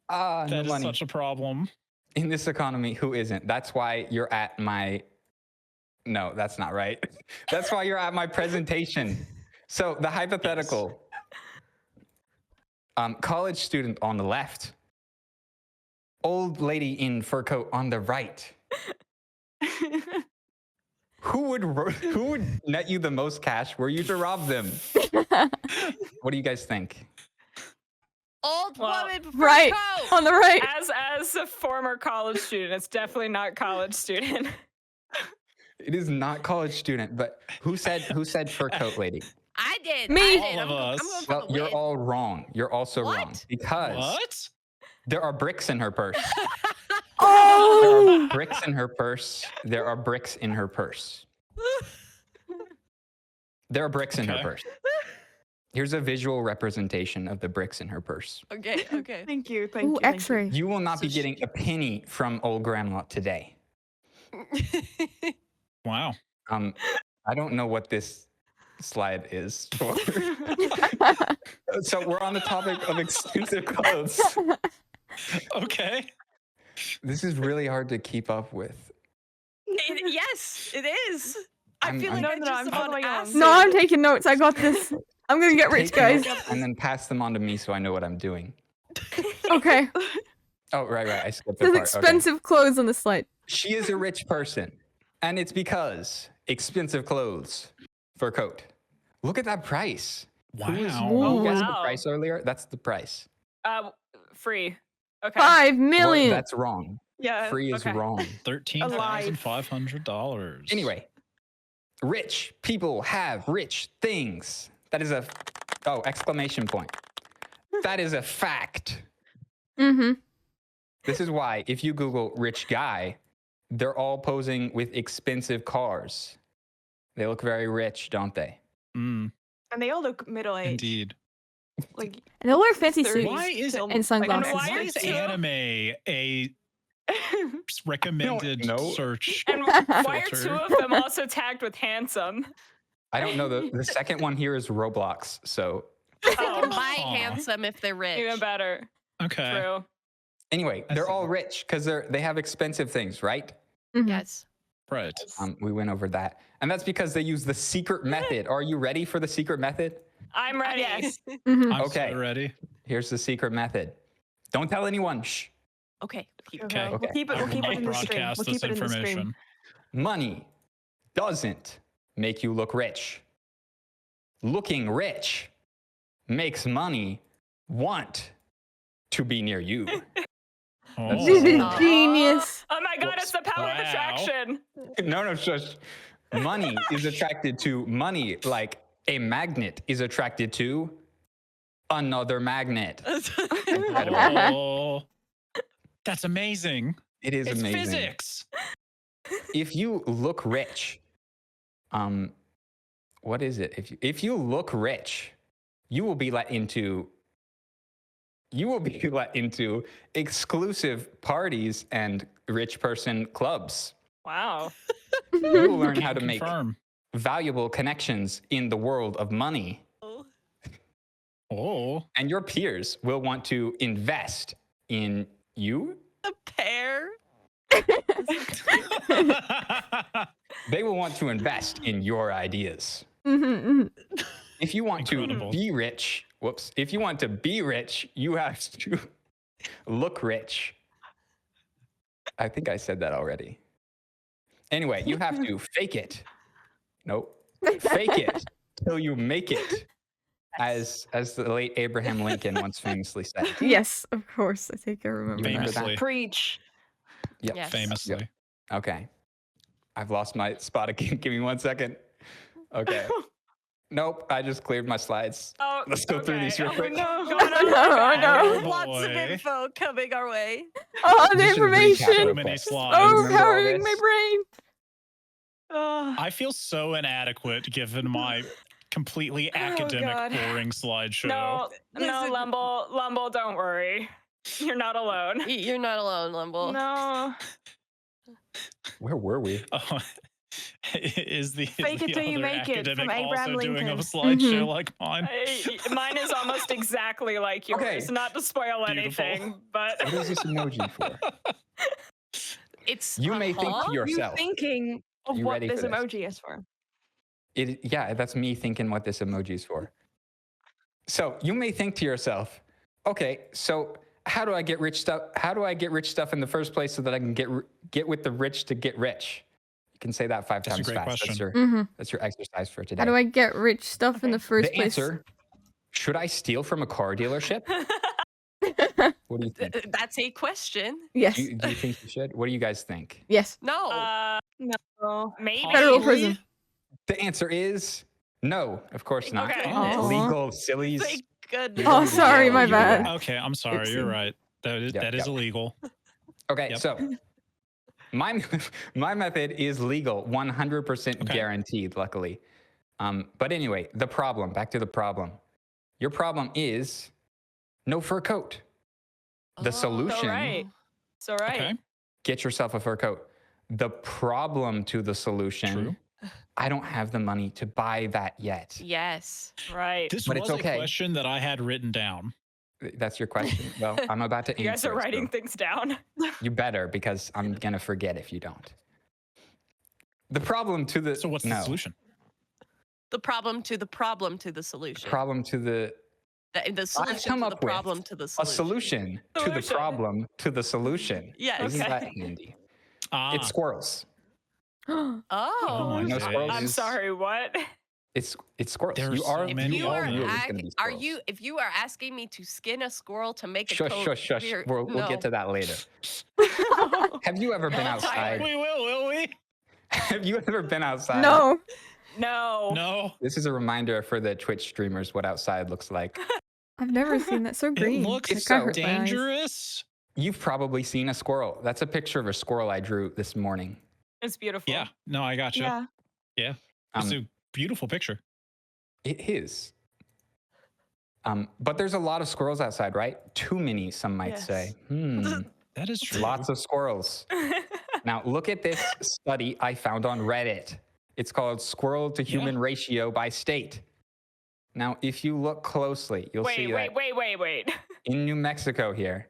no That is money. such a problem. In this economy, who isn't? That's why you're at my. No, that's not right. That's why you're at my presentation. So the hypothetical. College student on the left. Old lady in fur coat on the right. Who would net you the most cash were you to rob them? What do you guys think? Old Well, woman for Right. coat. On the right. As a former college student, it's definitely not college student. It is not college student, but who said fur coat lady? I did. Me. I did. All of us. I'm going for Well, the you're win. all wrong. You're also wrong What? because What? there are bricks in her purse. There Oh. are bricks in her purse. There are bricks in her purse. There are bricks in her Okay. purse. Here's a visual representation of the bricks in her purse. Okay, okay. Thank you. Thank Ooh, you. thank you. X-ray. You will not be getting a penny from old grandma today. Wow. I don't know what this slide is for. So we're on the topic of expensive clothes. Okay. This is really hard to keep up with. Yes, it is. I I'm- feel I'm- like No, I no, just I'm am following on on. acid. No, I'm taking notes. I got this. I'm gonna get rich, Take guys. notes and then pass them on to me so I know what I'm doing. Okay. Oh, right. I skipped the There's part. Okay. expensive clothes on the slide. She is a rich person, and it's because expensive clothes for coat. Look at that price. Wow. Who guessed the Wow. price earlier? That's the price. Free. Okay. 5 Well, million. that's wrong. Yeah. Free is okay. wrong. $13,500. Anyway, rich people have rich things. That is a exclamation point. That is a fact. Mm-hmm. This is why if you Google rich guy, they're all posing with expensive cars. They look very rich, don't they? Mm, And they all look middle-aged. indeed. Like, And they'll wear fancy 30s suits. Why is till, And sunglasses. like, Why Why is is anime a recommended know. search? And why are filter? 2 of them also tagged with handsome? I don't know. The second one here is Roblox. So They can buy Aw. handsome if they're rich. Even better. Okay. True. anyway, I they're see. all rich because they have expensive things, right? Mhm. Yes. Right. We went over that. And that's because they use the secret method. Are you ready for the secret method? I'm ready. Yes. Mhm. I'm Okay. so ready. Here's the secret method. Don't tell anyone. Shh. Okay. Okay. We'll keep it. I We'll will keep it not in the stream. broadcast We'll this keep it in the stream. information. Money doesn't make you look rich. Looking rich makes money want to be near you. Oh. This is Aw. genius. Oh my god, it's the power of Wow. attraction. No, shush. Money is attracted to money like a magnet is attracted to another magnet. Oh, that's amazing. It is It's amazing. physics. If you look rich, what is it? If you look rich, you will be let into exclusive parties and rich person clubs. Wow. You will learn how to Can make confirm. valuable connections in the world of money, Oh. and your peers will want to invest in you. A pair. They will want to invest in your ideas. If you want Incredible. to be rich, if you want to be rich, you have to look rich. I think I said that already. Anyway, you have to fake it. Nope. Fake it till you make it. As the late Abraham Lincoln once famously said. Yes, of course. I think I remember remember that. Famously. Preach. Yep. Yes. Famously. Yep. Okay. I've lost my spot again. Give me 1 second. Okay. Nope. I just cleared my slides. Oh, Let's go through these real quick. No. Oh, no. Oh, Lots of boy. info coming our way. Oh, the Just to recap information! real So many quick. slides. Overpowering my this? brain! I feel so inadequate given my completely academic, God. boring slideshow. No, Listen. Lumble, don't worry. You're not alone. You're not alone, Lumble. No. Where were we? Oh, is the Fake it till you other make it academic from Abraham also doing a Lincoln. slideshow Mhm. like mine? Mine is almost exactly like yours. Okay. Not to spoil Beautiful. anything, but What is this emoji for? It's You may think to You yourself. thinking of You what ready this for this? emoji is for? Yeah, that's me thinking what this emoji is for. So you may think to yourself, okay, so how do I get rich stuff? How do I get rich stuff in the first place so that I can get with the rich to get rich? You can say that 5 That's a times great fast. question. That's your exercise for today. How do I get rich stuff in the first the place? answer, should I steal from a car dealership? What do you think? That's a question. Yes. Do you think you should? What do you guys think? Yes. No. No. maybe. Federal Possibly. prison. The answer is no, of course not. Okay. Aw. Legal sillies. Thank goodness. Oh, sorry, my You do bad. that. Okay, I'm sorry. You're Oopsie. right. That is, Yep, that is yep. illegal. Okay, Yep. so my method is legal, 100% Okay. guaranteed, luckily. But anyway, back to the problem. Your problem is no fur coat. The solution, right. So right. Okay. get yourself a fur coat. The problem to the solution, True. I don't have the money to buy that yet. Yes. Right. This But was it's okay. a question that I had written down. That's your question. Well, I'm about to answer. You guys are it, writing so things down. you better, because I'm gonna forget if you don't. The problem to the So what's the solution? The problem to the problem to the solution. problem to the The solution come to up the with problem to the a solution. solution to the Solution. problem to the solution. Yes. Isn't Okay. that handy? Ah, It's squirrels. Oh. my You know days. squirrels? I'm sorry, what? It's squirrels. There are You so are many If you all are, knew it was ac- gonna be are squirrels. you if you are asking me to skin a squirrel to make a Shush, coat, shush, shush. We'll get to that later. Have you ever been outside? we will we? Have you ever been outside? No. No. No. This is a reminder for the Twitch streamers what outside looks like. I've never seen that. So green. It looks Like, so I hurt my eyes. dangerous. You've probably seen a squirrel. That's a picture of a squirrel I drew this morning. It's beautiful. Yeah. No, I got you. Yeah. It's a beautiful picture. It is. But there's a lot of squirrels outside, right? Too many, some might Yes. say. That is true. Lots of squirrels. Now, look at this study I found on Reddit. It's called Squirrel to Human Ratio by State. Now, if you look closely, you'll see that Wait. in New Mexico here,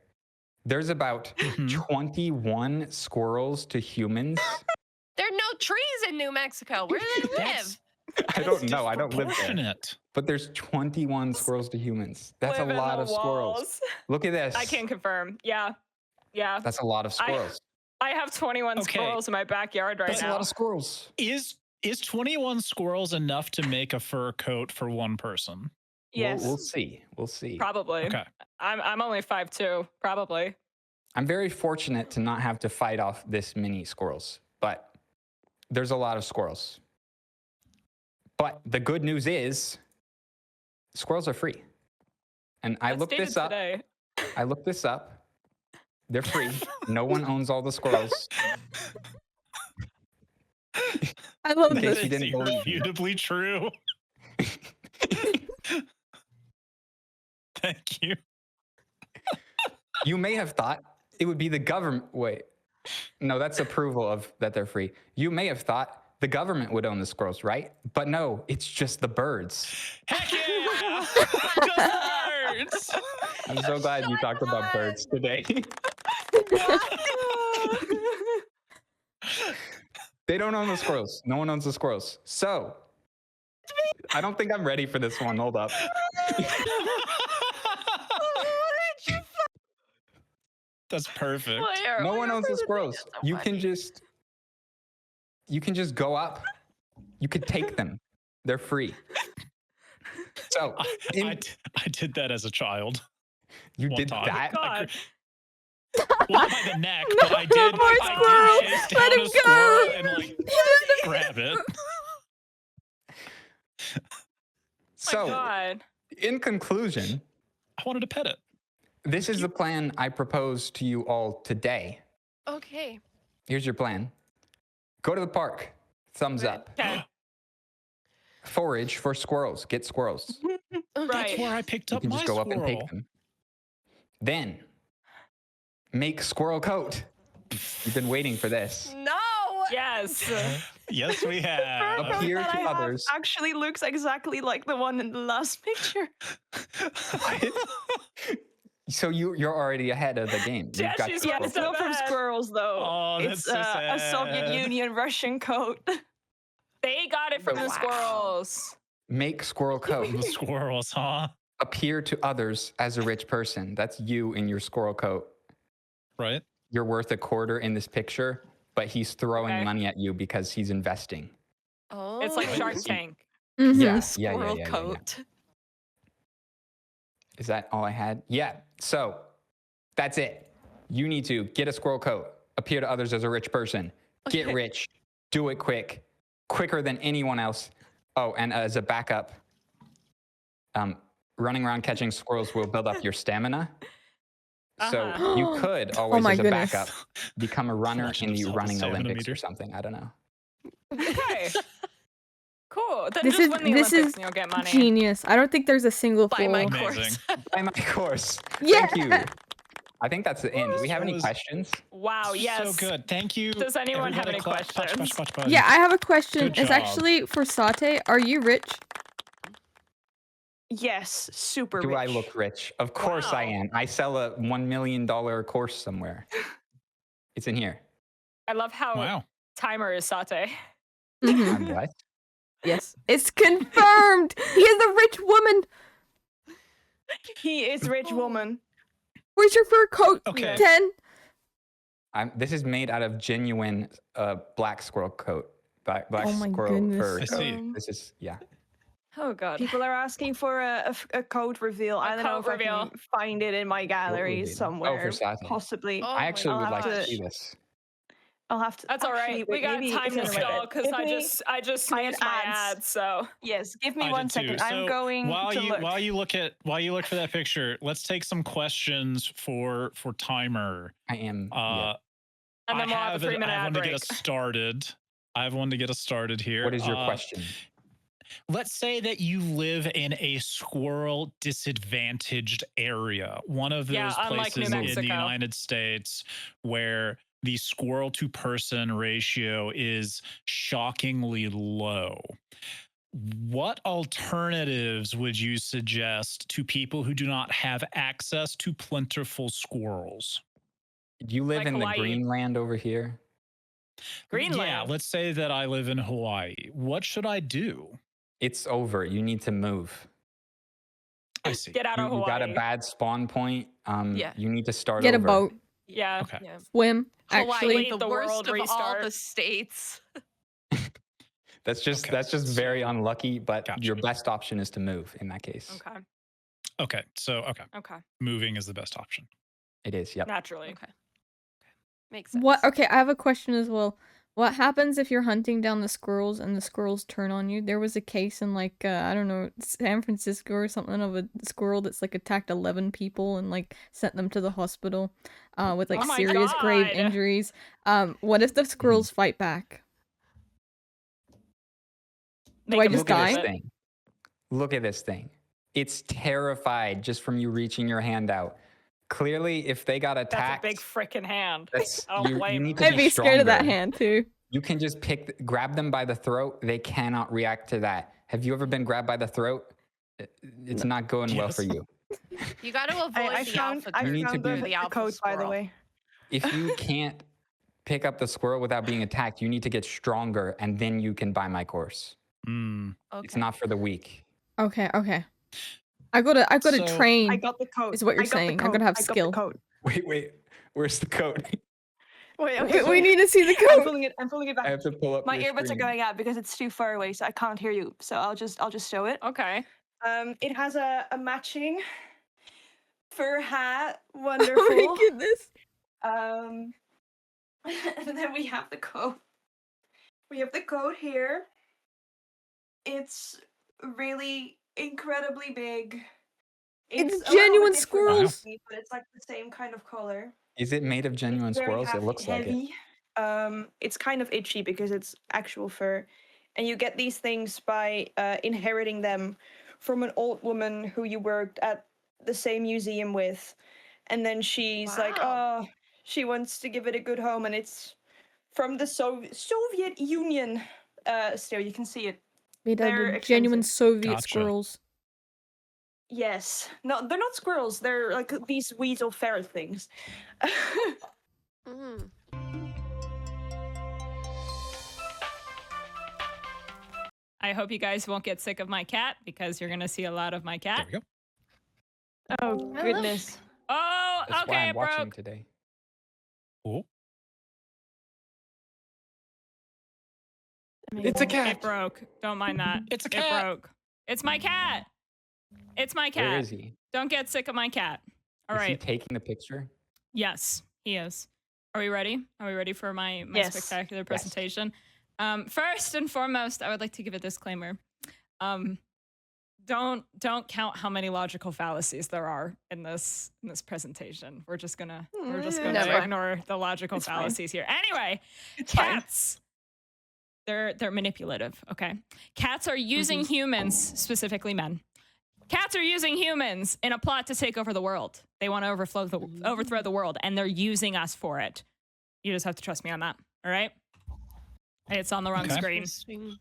there's about Mhm. 21 squirrels to humans. there are no trees in New Mexico. Where do they live? That's- I don't know. I don't live there. Disproportionate. But there's 21 squirrels to humans. That's Live a in lot the of squirrels. walls. Look at this. I can confirm. Yeah. That's a lot of squirrels. I have 21 Okay. squirrels in my backyard right That's a now. lot of squirrels. Is 21 squirrels enough to make a fur coat for one person? Yes. We'll see. We'll see. Probably. Okay. I'm only 5'2", probably. I'm very fortunate to not have to fight off this many squirrels, but there's a lot of squirrels. But the good news is squirrels are free. And I That's looked this dated up. today. I looked this up. They're free. No one owns all the squirrels. I love In case this. you didn't believe me. irrefutably true. Thank you. You may have thought it would be the government. Wait, no, that's approval of that they're free. You may have thought the government would own the squirrels, right? But no, it's just the birds. Heck yeah! Just birds! I'm so glad you talked about birds today. They don't own the squirrels. No one owns the squirrels. So I don't think I'm ready for this one. Hold up. That's perfect. No one owns the squirrels. You can just go up. You could take them. They're free. So I did that as a child. you one did time. that? God. Well, by the neck, but I did. more I did chase Let down him a squirrel and like grab it. So, God. in conclusion, I wanted to pet it. this is the plan I propose to you all today. Okay. Here's your plan. Go to the park. Thumbs up. Okay. Forage for squirrels. Get squirrels. Okay. That's where I picked You up can my just go up and squirrel. take them. Then, make squirrel coat. You've been waiting for this. No. Yes. Yes, we have. Appear that to I have others. actually looks exactly like the one in the last picture. So you're already ahead of the game. You've Yeah, got she's squirrel one It's step coat. not from ahead. squirrels though. Oh, that's It's so a Soviet sad. Union Russian coat. They got it from the Wow. squirrels. Make squirrel coat. The squirrels, huh? Appear to others as a rich person. That's you in your squirrel coat. Right? You're worth a quarter in this picture, but he's throwing Okay. money at you because he's investing. Oh. It's like Right. Shark Tank. Mhm. Yeah, Squirrel yeah. coat. Is that all I had? Yeah. So that's it. You need to get a squirrel coat, appear to others as a rich person, get Okay. rich, do it quicker than anyone else. Oh, and as a backup, running around catching squirrels will build up your stamina. So you could always, my as a goodness. backup, become a runner Flushing in the himself with running stamina Olympics or meter. something. I don't know. Okay. Cool. Then This just is win the this Olympics is and you'll get money. genius. I don't think there's a single Buy flaw. my Amazing. course. Buy my course. Yeah. Thank you. I think that's the end. Do we have any was- questions? Wow, yes. So good. Thank you. Does anyone have Everybody any clap, clap, questions? clap, clap, clap. Yeah, I have a question. Good It's job. actually for Sate. Are you rich? Yes, super Do rich. I look rich? Of course I Wow. am. I sell a $1 million course somewhere. It's in here. I love how Wow. Timer is Sate. Mhm. I'm what? Yes. It's confirmed. He is a rich woman. He is rich woman. Where's your fur coat? Okay. 10. This is made out of genuine black squirrel coat. Black Oh my squirrel goodness. fur. I see. Um, This is, yeah. Oh god. People are asking for a code reveal. I don't know code if I can find it in my gallery reveal? Oh, somewhere. for Sate. Possibly. Oh I my actually would like to gosh. see this. I'll have to. That's all actually, right. We wait, got maybe time it's to in the stall Reddit. because Give I me- just I had sneezed my ads. ads. So Yes, give me I one did too. second. So I'm going while to you look. while you look for that picture, let's take some questions for Timer. I am. and then we'll have a 3-minute I have ad one to break. get us started. I have one to get us started here. What is your question? Let's say that you live in a squirrel disadvantaged area, one of those Yeah, unlike New places in the Mexico. United States where the squirrel to person ratio is shockingly low. What alternatives would you suggest to people who do not have access to plentiful squirrels? Do you live Like in Hawaii. the Greenland over here? Greenland. Yeah, let's say that I live in Hawaii. What should I do? It's over. You need to move. I see. Get out of You Hawaii. got a bad spawn point. Yeah. You need to start Get a over. boat. Yeah. Okay. Yeah. Swim. Hawaii, Actually. the The worst world of all restart. the states. That's just Okay. very unlucky, but Gotcha. your best option is to move in that case. Okay. Okay. So, Okay. moving is the best option. It is, yep. Naturally. Okay. Makes sense. What? Okay, I have a question as well. What happens if you're hunting down the squirrels and the squirrels turn on you? There was a case in like I don't know, San Francisco or something of a squirrel that's like attacked 11 people and like sent them to the hospital with like Oh my serious grave God. injuries. What if the squirrels fight back? Do I Make 'em just Look at die? this thing. Look at this thing. It's terrified just from you reaching your hand out. Clearly, if they got That's attacked, a big freaking hand. that's, I don't you blame need them. to I'd be scared of that stronger. hand too. You can just grab them by the throat. They cannot react to that. Have you ever been grabbed by the throat? It's not going well for Yes. you. You got to avoid I the found, alpha. I You need to found be- the, the alpha code, by the squirrel. way. If you can't pick up the squirrel without being attacked, you need to get stronger, and then you can buy my course. Okay. It's not for the weak. Okay. I gotta So- train. I got the coat. Is what you're I got the saying. I'm coat. gonna have I got skill. the coat. Wait. Where's the code? Wait, okay. We need to see the I'm code. pulling it. I'm pulling it I back. have to pull up My your earbuds are screen. going out because it's too far away, so I can't hear you. So I'll just show it. Okay. It has a matching fur hat. Wonderful. Oh my goodness. And then we have the coat. We have the coat here. It's really incredibly big. It's a little genuine bit different from squirrels. me, but it's like the same kind of color. Is it made of genuine It's very squirrels? It looks like it. heavy. It's kind of itchy because it's actual fur, and you get these things by inheriting them from an old woman who you worked at the same museum with, and then she's like, Wow. oh, she wants to give it a good home, and it's from the Soviet Union. Still, you can see it. Made out They're of genuine expensive. Soviet Gotcha. squirrels. Yes. No, they're not squirrels. They're like these weasel ferret things. Mm. I hope you guys won't get sick of my cat because you're gonna see a lot of my There cat. we go. Oh, goodness. Oh, That's why okay, I'm it watching broke. today. Cool. It's a It cat. broke. Don't mind that. It's a It cat. broke. It's my cat. It's my cat. Where is he? Don't get sick of my cat. All Is he right. taking the picture? Yes, he is. Are we ready? Are we ready for my Yes. spectacular Yes. presentation? First and foremost, I would like to give a disclaimer. Don't count how many logical fallacies there are in this presentation. We're just gonna Never. ignore the logical It's fine. fallacies here. Anyway, It's fine. cats. They're manipulative, okay? Cats are using humans, specifically men. Cats are using humans in a plot to take over the world. They want to overthrow the world, and they're using us for it. You just have to trust me on that, all right? It's on the wrong Okay. screen. Interesting.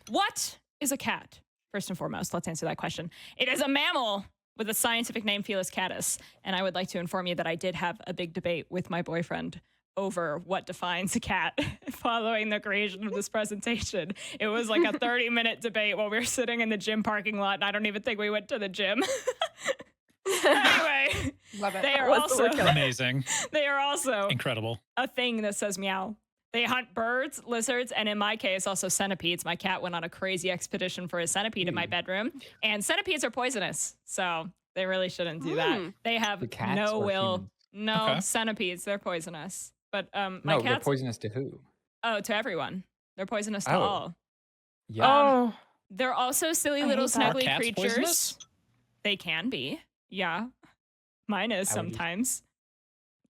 What is a cat? First and foremost, let's answer that question. It is a mammal with a scientific name, Felis catus. And I would like to inform you that I did have a big debate with my boyfriend over what defines a cat following the creation of this presentation. It was like a 30-minute debate while we were sitting in the gym parking lot, and I don't even think we went to the gym. Anyway, Love it. they are What's the also Amazing. they are also Incredible. a thing that says meow. They hunt birds, lizards, and in my case, also centipedes. My cat went on a crazy expedition for a centipede in my bedroom, and centipedes are poisonous, so they really shouldn't do that. They have The cats no or will. humans? No, Okay. centipedes, they're poisonous. But my No, they're cats, poisonous to who? to everyone. They're poisonous to Oh. all. Yeah. Oh, They're also silly I little hate that. Are snuggly cats creatures. poisonous? They can be. Yeah. Mine is I would use- sometimes.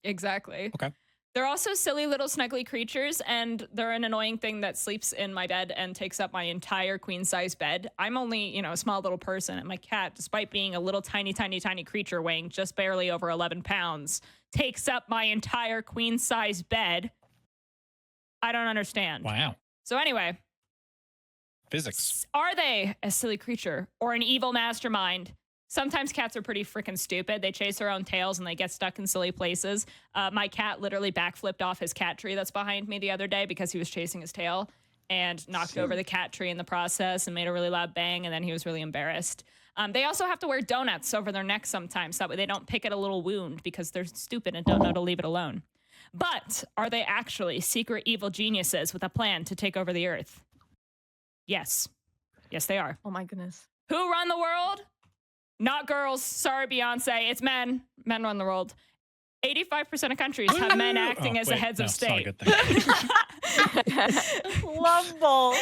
Exactly. Okay. They're also silly little snuggly creatures, and they're an annoying thing that sleeps in my bed and takes up my entire queen size bed. I'm only, a small little person, and my cat, despite being a little tiny, tiny, tiny creature weighing just barely over 11 pounds, takes up my entire queen size bed. I don't understand. Wow. So anyway, Physics. are they a silly creature or an evil mastermind? Sometimes cats are pretty freaking stupid. They chase their own tails and they get stuck in silly places. My cat literally backflipped off his cat tree that's behind me the other day because he was chasing his tail and knocked over the cat tree in the process and made a really loud bang, and then he was really embarrassed. They also have to wear donuts over their necks sometimes. That way they don't pick at a little wound because they're stupid and don't know to leave it alone. But are they actually secret evil geniuses with a plan to take over the earth? Yes. Yes, they are. Oh my goodness. Who run the world? Not girls. Sorry, Beyonce. It's men. Men run the world. 85% of countries have men acting as the heads of it's not a state. good thing. Lumble.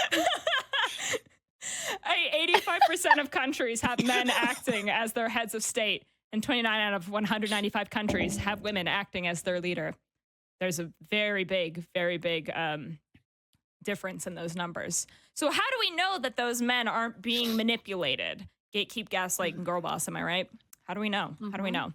85% of countries have men acting as their heads of state, and 29 out of 195 countries have women acting as their leader. There's a very big difference in those numbers. So how do we know that those men aren't being manipulated? Gatekeep, gaslight, and girl boss, am I right? How do we know? How do we know?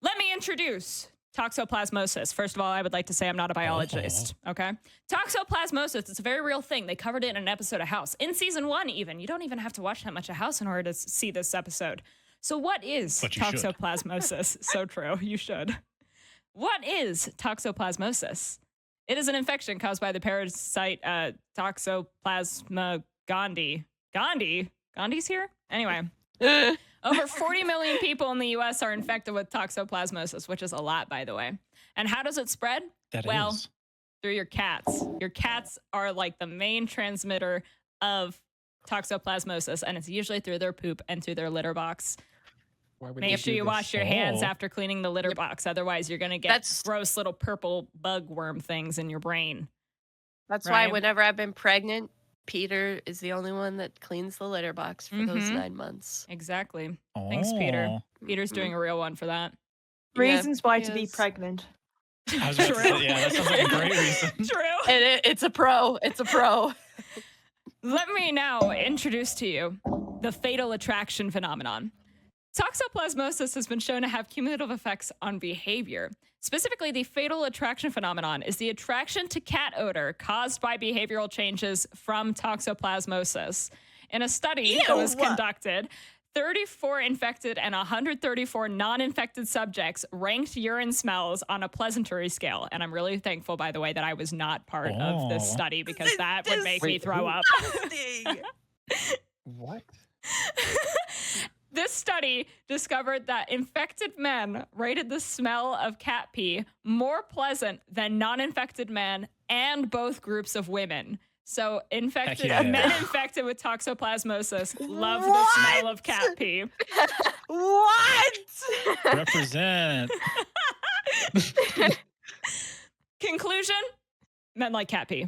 Let me introduce toxoplasmosis. First of all, I would like to say I'm not a biologist, okay? Toxoplasmosis, it's a very real thing. They covered it in an episode of House. In season 1 even. You don't even have to watch that much of House in order to see this episode. So what is But you should. toxoplasmosis? So true, you should. What is toxoplasmosis? It is an infection caused by the parasite Toxoplasma gondii. Gandhi's here? Anyway. Over 40 million people in the US are infected with toxoplasmosis, which is a lot, by the way. And how does it spread? Through your cats. Your cats are like the main transmitter of toxoplasmosis, and it's usually through their poop and through their litter box. Make sure you wash your hands after cleaning the litter box. Otherwise, you're going to get gross little purple bug worm things in your brain. That's why whenever I've been pregnant, Peter is the only one that cleans the litter box for those 9 months. Exactly. Thanks, Peter. Peter's doing a real one for that. Reasons why to be pregnant. I was about to say, yeah, that sounds like a great reason. True. It's a pro. It's a pro. Let me now introduce to you the fatal attraction phenomenon. Toxoplasmosis has been shown to have cumulative effects on behavior. Specifically, the fatal attraction phenomenon is the attraction to cat odor caused by behavioral changes from toxoplasmosis. In a study that was conducted, 34 infected and 134 non-infected subjects ranked urine smells on a pleasantry scale. And I'm really thankful, by the way, that I was not part of this study because that would make me throw up. What? This study discovered that infected men rated the smell of cat pee more pleasant than non-infected men and both groups of women. So men infected with toxoplasmosis love the smell of cat pee. What? Represent. Conclusion? Men like cat pee.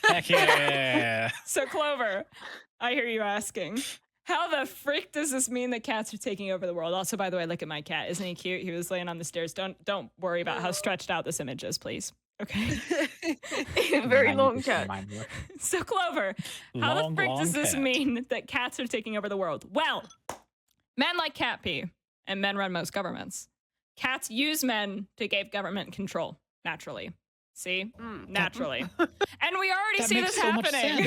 Heck yeah. So Clover, I hear you asking, how the frick does this mean that cats are taking over the world? Also, by the way, look at my cat. Isn't he cute? He was laying on the stairs. Don't worry about how stretched out this image is, please. Okay. Very long cat. So Clover, how the frick does this mean that cats are taking over the world? Well, men like cat pee, and men run most governments. Cats use men to give government control, naturally. See? Naturally. And we already see this happening.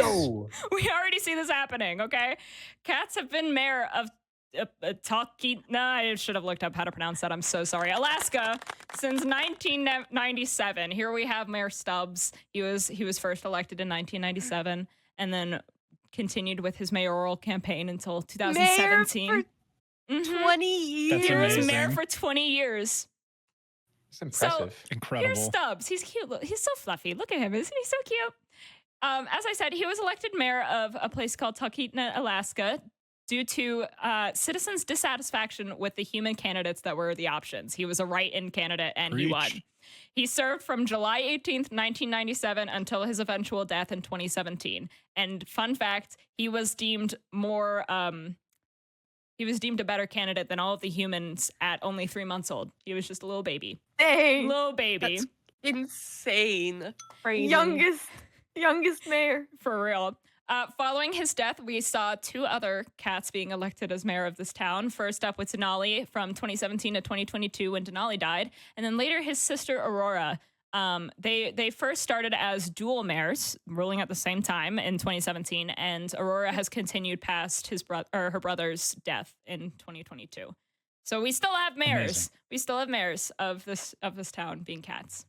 We already see this happening, okay? Cats have been mayor of I should have looked up how to pronounce that. I'm so sorry. Alaska since 1997. Here we have Mayor Stubbs. He was first elected in 1997 and then continued with his mayoral campaign until 2017. Mayor for 20 years. He was mayor for 20 years. It's impressive. So, incredible. Here's Stubbs. He's cute. He's so fluffy. Look at him. Isn't he so cute? As I said, he was elected mayor of a place called Talkeetna, Alaska, due to citizens' dissatisfaction with the human candidates that were the options. He was a write-in candidate, and he won. He served from July 18th, 1997 until his eventual death in 2017. And fun fact, he was deemed more... he was deemed a better candidate than all of the humans at only 3 months old. He was just a little baby. Dang. Little baby. That's insane. Crazy. Youngest mayor. For real. Following his death, we saw 2 other cats being elected as mayor of this town. First up with Denali from 2017 to 2022 when Denali died. And then later his sister Aurora. They first started as dual mayors, ruling at the same time in 2017, and Aurora has continued past her brother's death in 2022. So we still have mayors. Amazing. We still have mayors of this town being cats.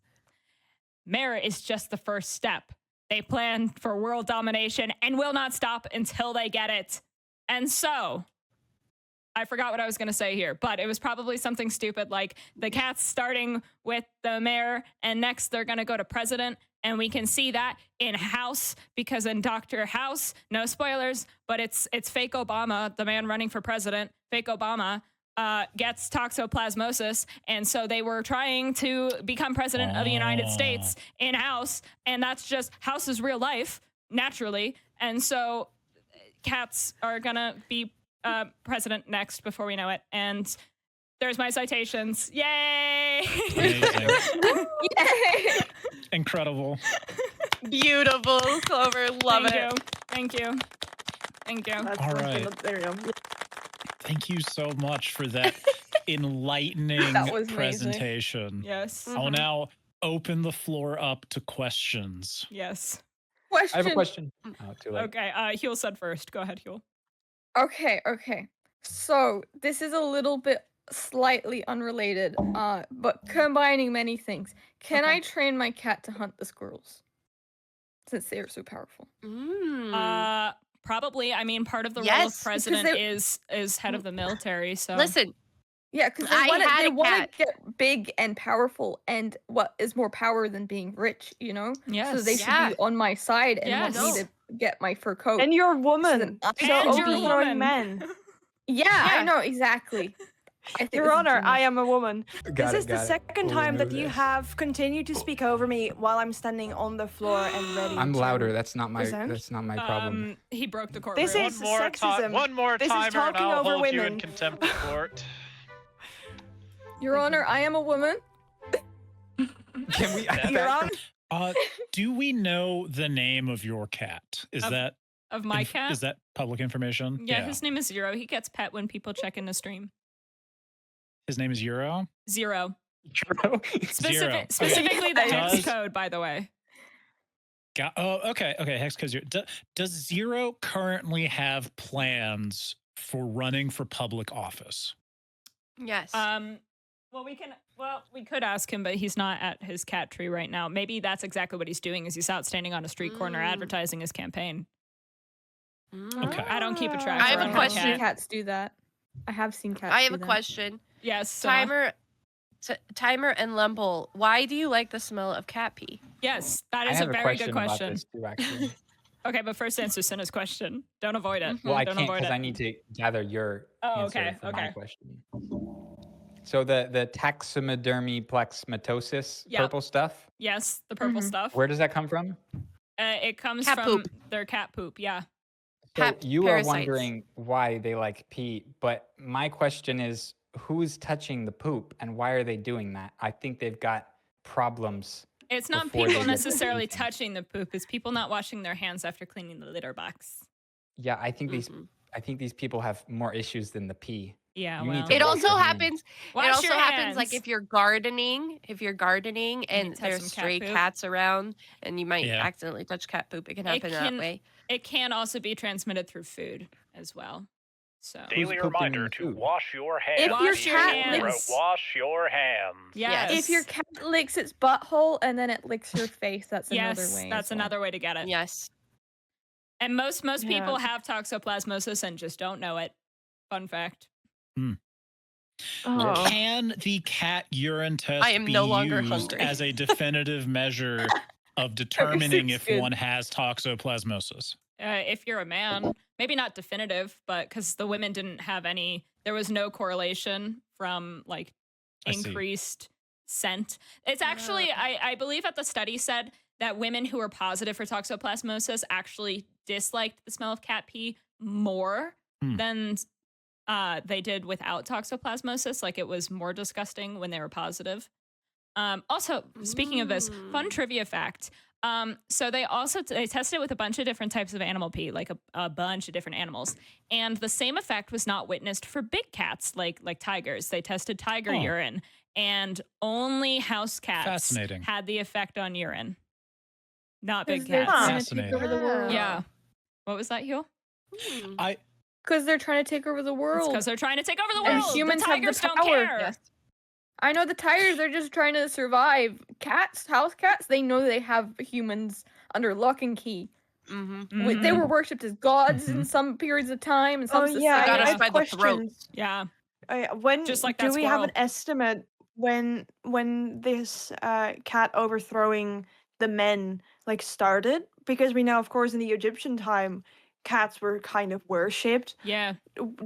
Mayor is just the first step. They plan for world domination and will not stop until they get it. And so, I forgot what I was going to say here, but it was probably something stupid like the cats starting with the mayor and next they're going to go to president. And we can see that in House because in Dr. House, no spoilers, but it's fake Obama, the man running for president, fake Obama, gets toxoplasmosis. And so they were trying to become president of the United States in House. And that's just House is real life, naturally. And so cats are going to be president next before we know it. And there's my citations. Yay! Amazing. Yay! Incredible. Beautiful, Clover. Love it. Thank you. All right. There you go. Thank you so much for that enlightening That was amazing. presentation. Yes. I will now open the floor up to questions. Yes. I have a question. Oh, too late. Okay. Huel said first. Go ahead, Huel. Okay. So this is a little bit slightly unrelated, but combining many things. Can I train my cat to hunt the squirrels? Since they are so powerful. Probably. I mean, part of the role of Yes, president is head of the military. So Listen, Yeah, because I had they a want cat. to get big and powerful, and what is more power than being rich, you know? So they yes. should be on my side and want Yes. me to get my fur coat. And you're a then woman. I So And you're a overthrowing woman. men. Yeah, I Yeah. know, exactly. I think Your this is Honor, I genius. am a woman. Got This it, is the got it. second We'll time that remove you this. have continued to speak over me while I'm standing on the floor and ready I'm to louder. That's not my present. problem. He broke the courtroom. This is sexism. One more This is timer, and talking I'll over hold you in women. contempt of court. Your Honor, I am a woman. Can we? Your Honor, Do we know the name of your cat? Is Of that of my cat. Is that public information? Yeah, his name is Zero. He gets pet when people check in the stream. His name is Euro. Zero. Zero. Zero. Specifically the hex Does- code, by the way. Okay. Hex code zero. Does Zero currently have plans for running for public office? Yes. Well, we could ask him, but he's not at his cat tree right now. Maybe that's exactly what he's doing. Is he's out standing on a street corner advertising his campaign. Okay. I don't keep a track. I have a around my question. cat. Cats do that. I have seen cats. I have do a that. question. Yes. Sinna. Timer and Lumble, why do you like the smell of cat pee? Yes, that I is a have very good about question. this too, actually. Okay, but first answer Sinna's question. Don't avoid it. Well, I Don't can't avoid because it. I need to gather your Oh, answer okay, for my okay. question. So the taxidermy plexmatosis Yep. purple stuff, Yes, the purple stuff. where does that come from? It comes Cat from poop. their cat poop. Yeah. So Cat you parasites. are wondering why they like pee, but my question is, who's touching the poop and why are they doing that? I think they've got problems. It's not Before they people get to necessarily anything. touching the poop. It's people not washing their hands after cleaning the litter box. Yeah, I think these people have more issues than the pee. Yeah. You need well. to It wash also your hands. happens. Wash it also your happens like hands. if you're gardening and touch there's some cat stray poop. cats around and you might Yeah. accidentally touch cat poop. It can It happen that way. It can also be transmitted through food as well. So. Daily pooping in reminder the to food? wash your hands. If your Wash your cat hands. licks, Wash your hands. Yes. if your cat licks its butthole and then it licks your face, that's another Yes, way. that's as well. another way to get it. Yes. And most Yeah. people have toxoplasmosis and just don't know it. Fun fact. Oh. Can the cat urine test I am be no longer used hungry. as a definitive measure of determining if good. one has toxoplasmosis? If you're a man, maybe not definitive, but because the women didn't have any, there was no correlation from like I see. increased scent. It's actually, I believe that the study said that women who were positive for toxoplasmosis actually disliked the smell of cat pee more than they did without toxoplasmosis. Like it was more disgusting when they were positive. Also, speaking of this, fun trivia fact. So they tested it with a bunch of different types of animal pee, like a bunch of different animals. And the same effect was not witnessed for big cats, like tigers. They tested tiger urine, and only house cats Fascinating. had the effect on urine. Not big Because they're cats. trying to take Fascinating. over the world. Yeah. What was that, Hugh? Because they're trying to take over the It's world. because they're trying to take over the And world. humans the have the tigers don't power. care. Yes. I know the tigers are just trying to survive. Cats, house cats, they know they have humans under lock and key. Mm-hmm. They were worshipped as gods in some periods of time, and some Oh yeah, got I us have by the throat. questions. Yeah. When Just like do that we have an squirrel. estimate when this cat overthrowing the men like started? Because we know, of course, in the Egyptian time, cats were kind of worshipped. Yeah.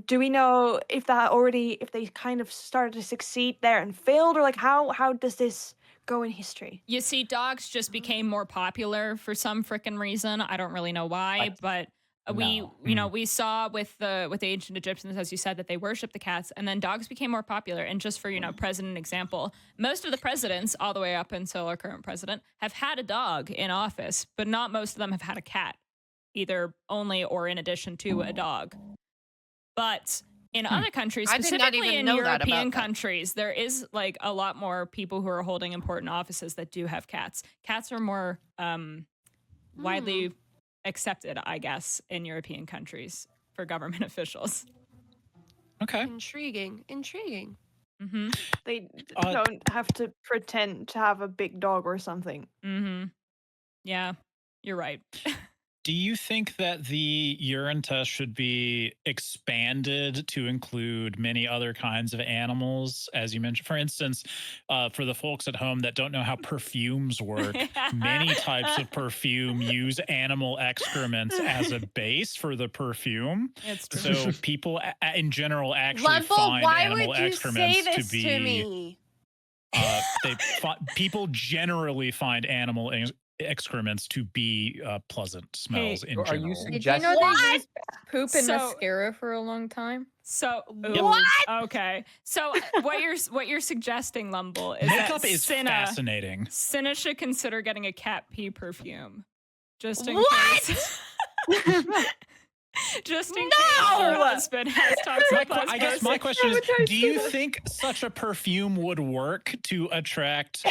Do we know if they kind of started to succeed there and failed, or like how does this go in history? You see, dogs just became more popular for some frickin' reason. I don't really know why, but we saw with the ancient Egyptians, as you said, that they worshiped the cats, and then dogs became more popular. And just for president example, most of the presidents, all the way up until our current president, have had a dog in office, but not most of them have had a cat, either only or in addition to a dog. But in other countries, I did not specifically even in know that European about that. countries, there is like a lot more people who are holding important offices that do have cats. Cats are more widely accepted, I guess, in European countries for government officials. Okay. Intriguing. Mm-hmm. They don't have to pretend to have a big dog or something. Mm-hmm. Yeah, you're right. Do you think that the urine test should be expanded to include many other kinds of animals, as you mentioned? For instance, for the folks at home that don't know how perfumes work, many types of perfume use animal excrements as a base for the perfume. It's true. So people in general actually Lumble, find why animal would you excrements say this to be. to me? People generally find animal excrements to be pleasant smells in Are general. you Did you suggesting? know they used poop and So- mascara for a long time? So What? Okay. So what you're suggesting, Lumble, is Makeup that is Sinna fascinating. should consider getting a cat pee perfume, just in What? case. Just in No! case her husband has toxoplasmosis. I guess my question is, Traumatized do you Sinna. think such a perfume would work to attract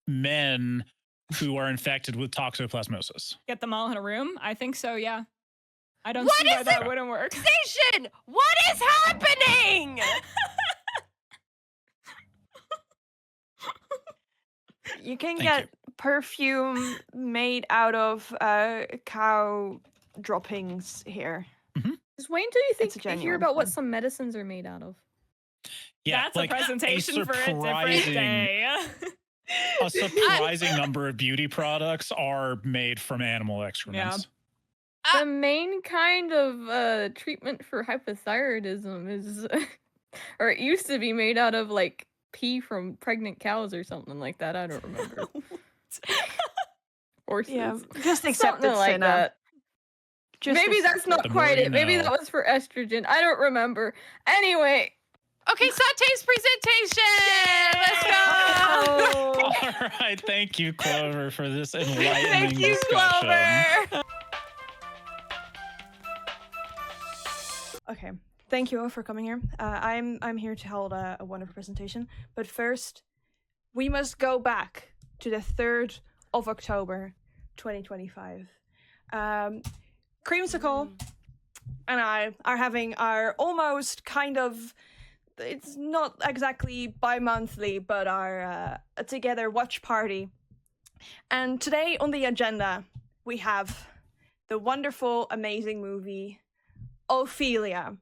men who are infected with toxoplasmosis? Get them all in a room. I think so. Yeah. I don't What see why is that it? wouldn't work. Station, what is happening? You can Thank get perfume made out of cow droppings here. Just wait until you It's a think you hear genuine about what one. some medicines are made out of. Yeah, That's like a presentation for a different surprising- day. A surprising number of beauty products are made from animal excrements. The main kind of treatment for hypothyroidism is, or it used to be made out of like pee from pregnant cows or something like that. I don't remember. Horses. Yeah, just accept Something it, like Sinna. that. Just Maybe accept that's it. not The more quite you it. Maybe know. that was for estrogen. I don't remember. Anyway. Okay, Sate's presentation. Let's go. All right, thank you, Clover, for this enlightening Thank you, discussion. Clover. Okay, thank you all for coming here. I'm here to hold a wonderful presentation. But first, we must go back to the 3rd of October, 2025. Creamsicle and I are having our almost kind of, it's not exactly bi-monthly, but our together watch party. And today on the agenda, we have the wonderful, amazing movie Ophelia.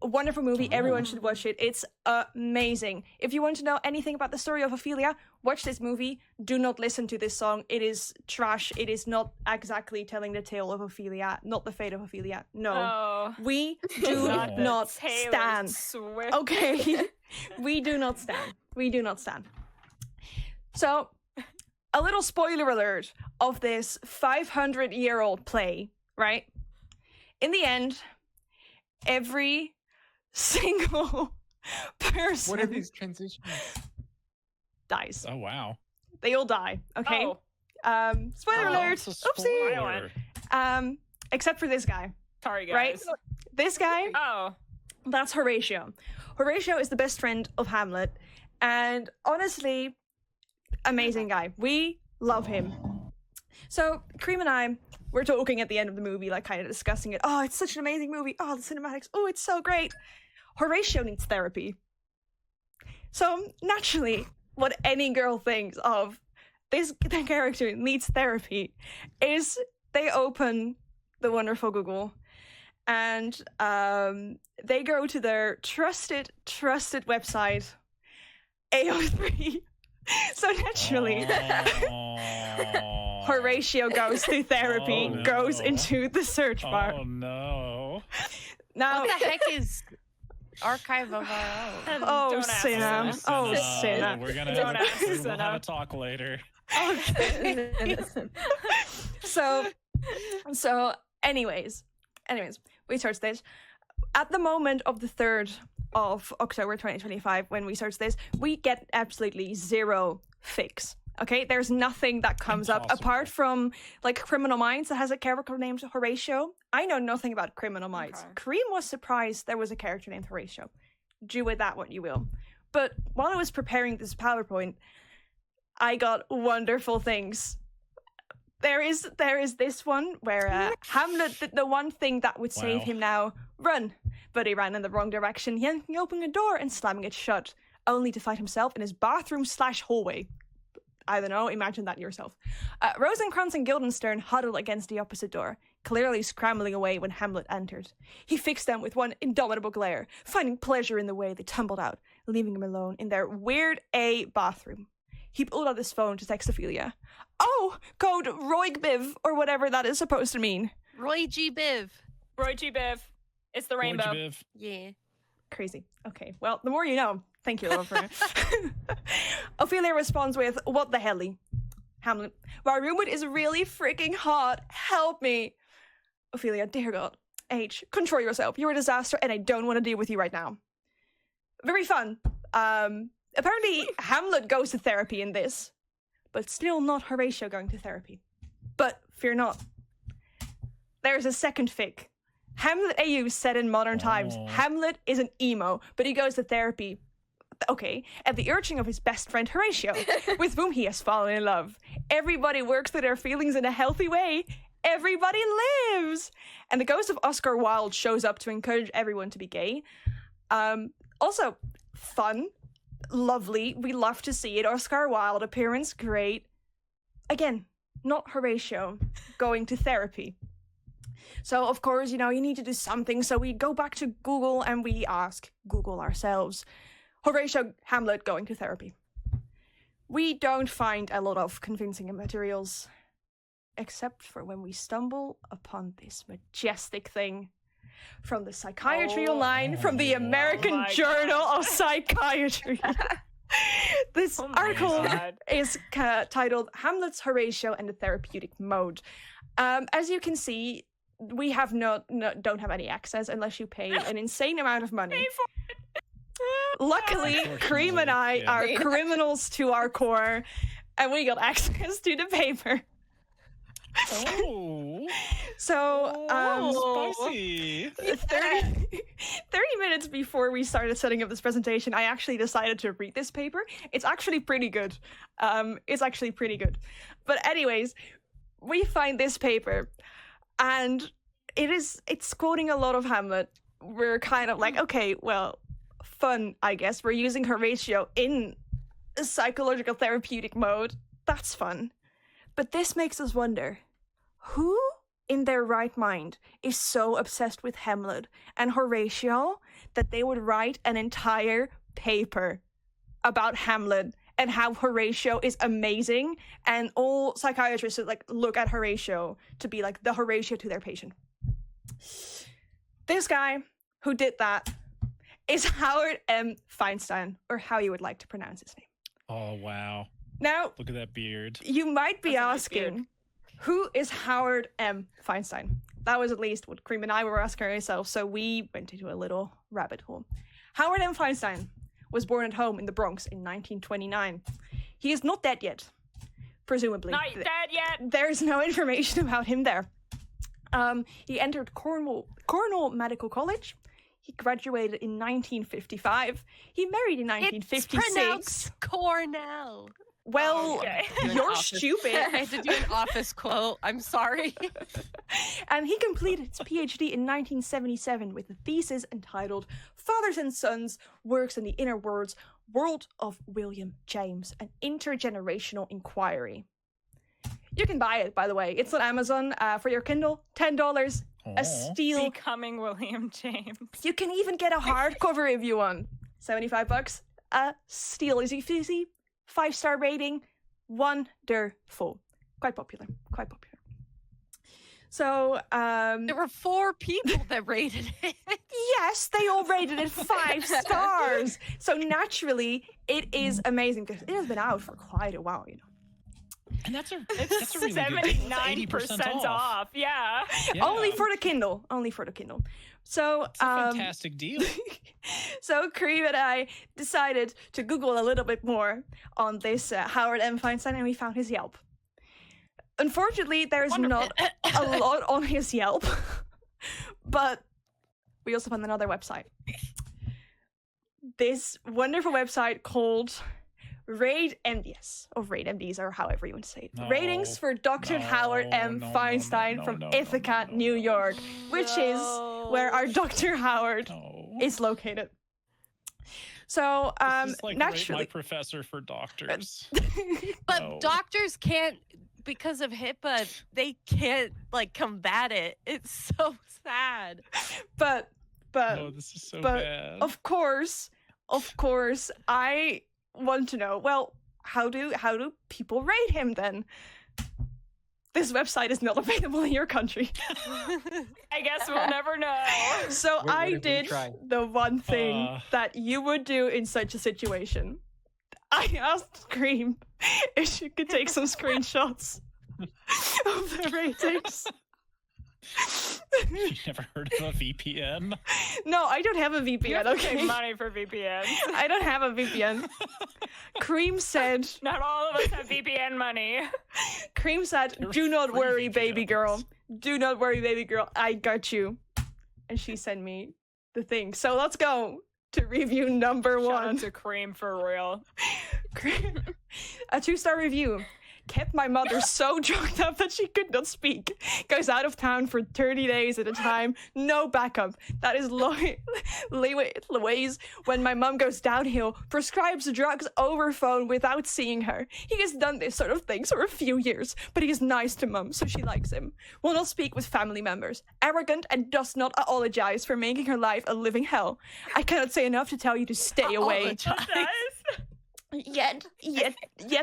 A wonderful movie. Everyone should watch it. It's amazing. If you want to know anything about the story of Ophelia, watch this movie. Do not listen to this song. It is trash. It is not exactly telling the tale of Ophelia, not the fate of Ophelia. No. Oh, We do not the not Taylor stand. Swift. Okay. We do not stand. We do not stand. So, a little spoiler alert of this 500-year-old play, right? In the end, every single person What are these transitions? dies. Oh, wow. They all die, okay? Oh, Spoiler alert. It's a Oopsie. spoiler. Except for this guy, sorry guys. right? This guy, Oh, that's Horatio. Horatio is the best friend of Hamlet, and honestly, amazing guy. We love him. So, Cream and I were talking at the end of the movie, like kind of discussing it. Oh, it's such an amazing movie. Oh, the cinematics. Oh, it's so great. Horatio needs therapy. So, naturally, what any girl thinks of the character needs therapy is they open the wonderful Google and they go to their trusted website, AO3. So naturally, Horatio goes to therapy, Oh, no. goes into the search bar. Oh, no. Now, What the heck is Archive of Our Own? oh, Don't ask Sinna. us. Oh, Sinna. Sinna. We're gonna Don't ask we'll Sinna. have a talk later. So, anyways, we searched this. At the moment of the 3rd of October 2025, when we search this, we get absolutely zero fix. Okay, there's nothing that comes up Impossible. apart from like Criminal Minds that has a character named Horatio. I know nothing about Criminal Minds. Okay. Cream was surprised there was a character named Horatio. Do with that what you will. But while I was preparing this PowerPoint, I got wonderful things. There is this one where Hamlet did the one thing that would save Wow. him now, run. But he ran in the wrong direction, yanking open a door and slamming it shut, only to find himself in his bathroom/hallway. I don't know, imagine that yourself. Rosencrantz and Guildenstern huddle against the opposite door. clearly scrambling away when Hamlet entered. He fixed them with one indomitable glare, finding pleasure in the way they tumbled out, leaving him alone in their weird A bathroom. He pulled out his phone to text Ophelia. Oh, code ROIGBIV, or whatever that is supposed to mean. Roy G. Biv. Roy G. Biv. It's the rainbow. Roy G. Biv. Yeah. Crazy. Okay, well, the more you know. Thank you, Lover. Ophelia responds with, what the helly? Hamlet, my roommate is really freaking hot. Help me. Ophelia, dear God. H, control yourself. You're a disaster and I don't want to deal with you right now. Very fun. Apparently Hamlet goes to therapy in this, but still not Horatio going to therapy. But fear not. There's a second fic. Hamlet AU set in modern times. Hamlet is an emo, but he goes to therapy. Okay, at the urging of his best friend Horatio, with whom he has fallen in love. Everybody works through their feelings in a healthy way. Everybody lives! And the ghost of Oscar Wilde shows up to encourage everyone to be gay. Also, fun, lovely, we love to see it. Oscar Wilde appearance, great. Again, not Horatio going to therapy. So, of course, you need to do something. So we go back to Google and we ask Google ourselves, Horatio Hamlet going to therapy. We don't find a lot of convincing materials, except for when we stumble upon this majestic thing from the Psychiatry Online, from the American Journal of Psychiatry. This article is titled Hamlet's Horatio and the Therapeutic Mode. As you can see, we have don't have any access unless you pay an insane amount of money. Pay for it. Luckily, Cream and I are criminals to our core, and we got access to the paper. Oh. So, spicy. 30 minutes before we started setting up this presentation, I actually decided to read this paper. It's actually pretty good. But anyways, we find this paper, and it's quoting a lot of Hamlet. We're kind of like, okay, well, fun, I guess. We're using Horatio in a psychological therapeutic mode. That's fun. But this makes us wonder, who in their right mind is so obsessed with Hamlet and Horatio that they would write an entire paper about Hamlet and how Horatio is amazing, and all psychiatrists would look at Horatio to be like the Horatio to their patient. This guy who did that is Howard M. Feinstein, or how you would like to pronounce his name. Oh, wow. Now, look at that beard. You might be asking, who is Howard M. Feinstein? That was at least what Cream and I were asking ourselves, so we went into a little rabbit hole. Howard M. Feinstein was born at home in the Bronx in 1929. He is not dead yet, presumably. Not dead yet! There's no information about him there. He entered Cornell Medical College. He graduated in 1955. He married in 1956. It's pronounced Cornell. Well, you're office. Stupid. I had to do an office quote. I'm sorry. And he completed his PhD in 1977 with a thesis entitled Fathers and Sons, Works in the Inner World of William James, an Intergenerational Inquiry. You can buy it, by the way. It's on Amazon for your Kindle, $10. A steal. Becoming William James. You can even get a hardcover if you want. $75. A steal. Easy peasy. 5-star rating. Wonderful. Quite popular. So, there were 4 people that rated it. Yes, they all rated it 5 stars. So naturally, it is amazing because it has been out for quite a while, And that's a really 79% off. Yeah. Only for the Kindle. So it's a fantastic deal. So Cream and I decided to Google a little bit more on this Howard M. Feinstein, and we found his Yelp. Unfortunately, there's not a lot on his Yelp, but we also found another website. This wonderful website called Rate MDs, or Rate MDs, or however you want to say it. Ratings for Dr. Howard M. Feinstein from Ithaca, New York, which is where our Dr. Howard is located. So, this is like naturally, Rate My Professor for doctors. But doctors can't because of HIPAA, they can't like combat it. It's so sad. But Oh, this is so bad. Of course, I want to know. Well, how do people rate him then? This website is not available in your country. I guess we'll never know. So What I if we did try? the one thing that you would do in such a situation. I asked Cream if she could take some screenshots of the ratings. You never heard of a VPN? No, I don't have a You VPN, have to okay? pay money for VPN. I don't have a VPN. Cream said, Not all of us have VPN money. do not free worry, baby VPNs. girl. Do not worry, baby girl. I got you. And she sent me the thing. So let's go to review number Shout one. out to Cream for real. A 2-star review. Kept my mother so drunk up that she could not speak. Goes out of town for 30 days at a time. No backup. That is Louise when my mum goes downhill. Prescribes drugs over phone without seeing her. He has done this sort of things for a few years, but he is nice to mum, so she likes him. Will not speak with family members. Arrogant and does not apologize for making her life a living hell. I cannot say enough to tell you to stay away. Yet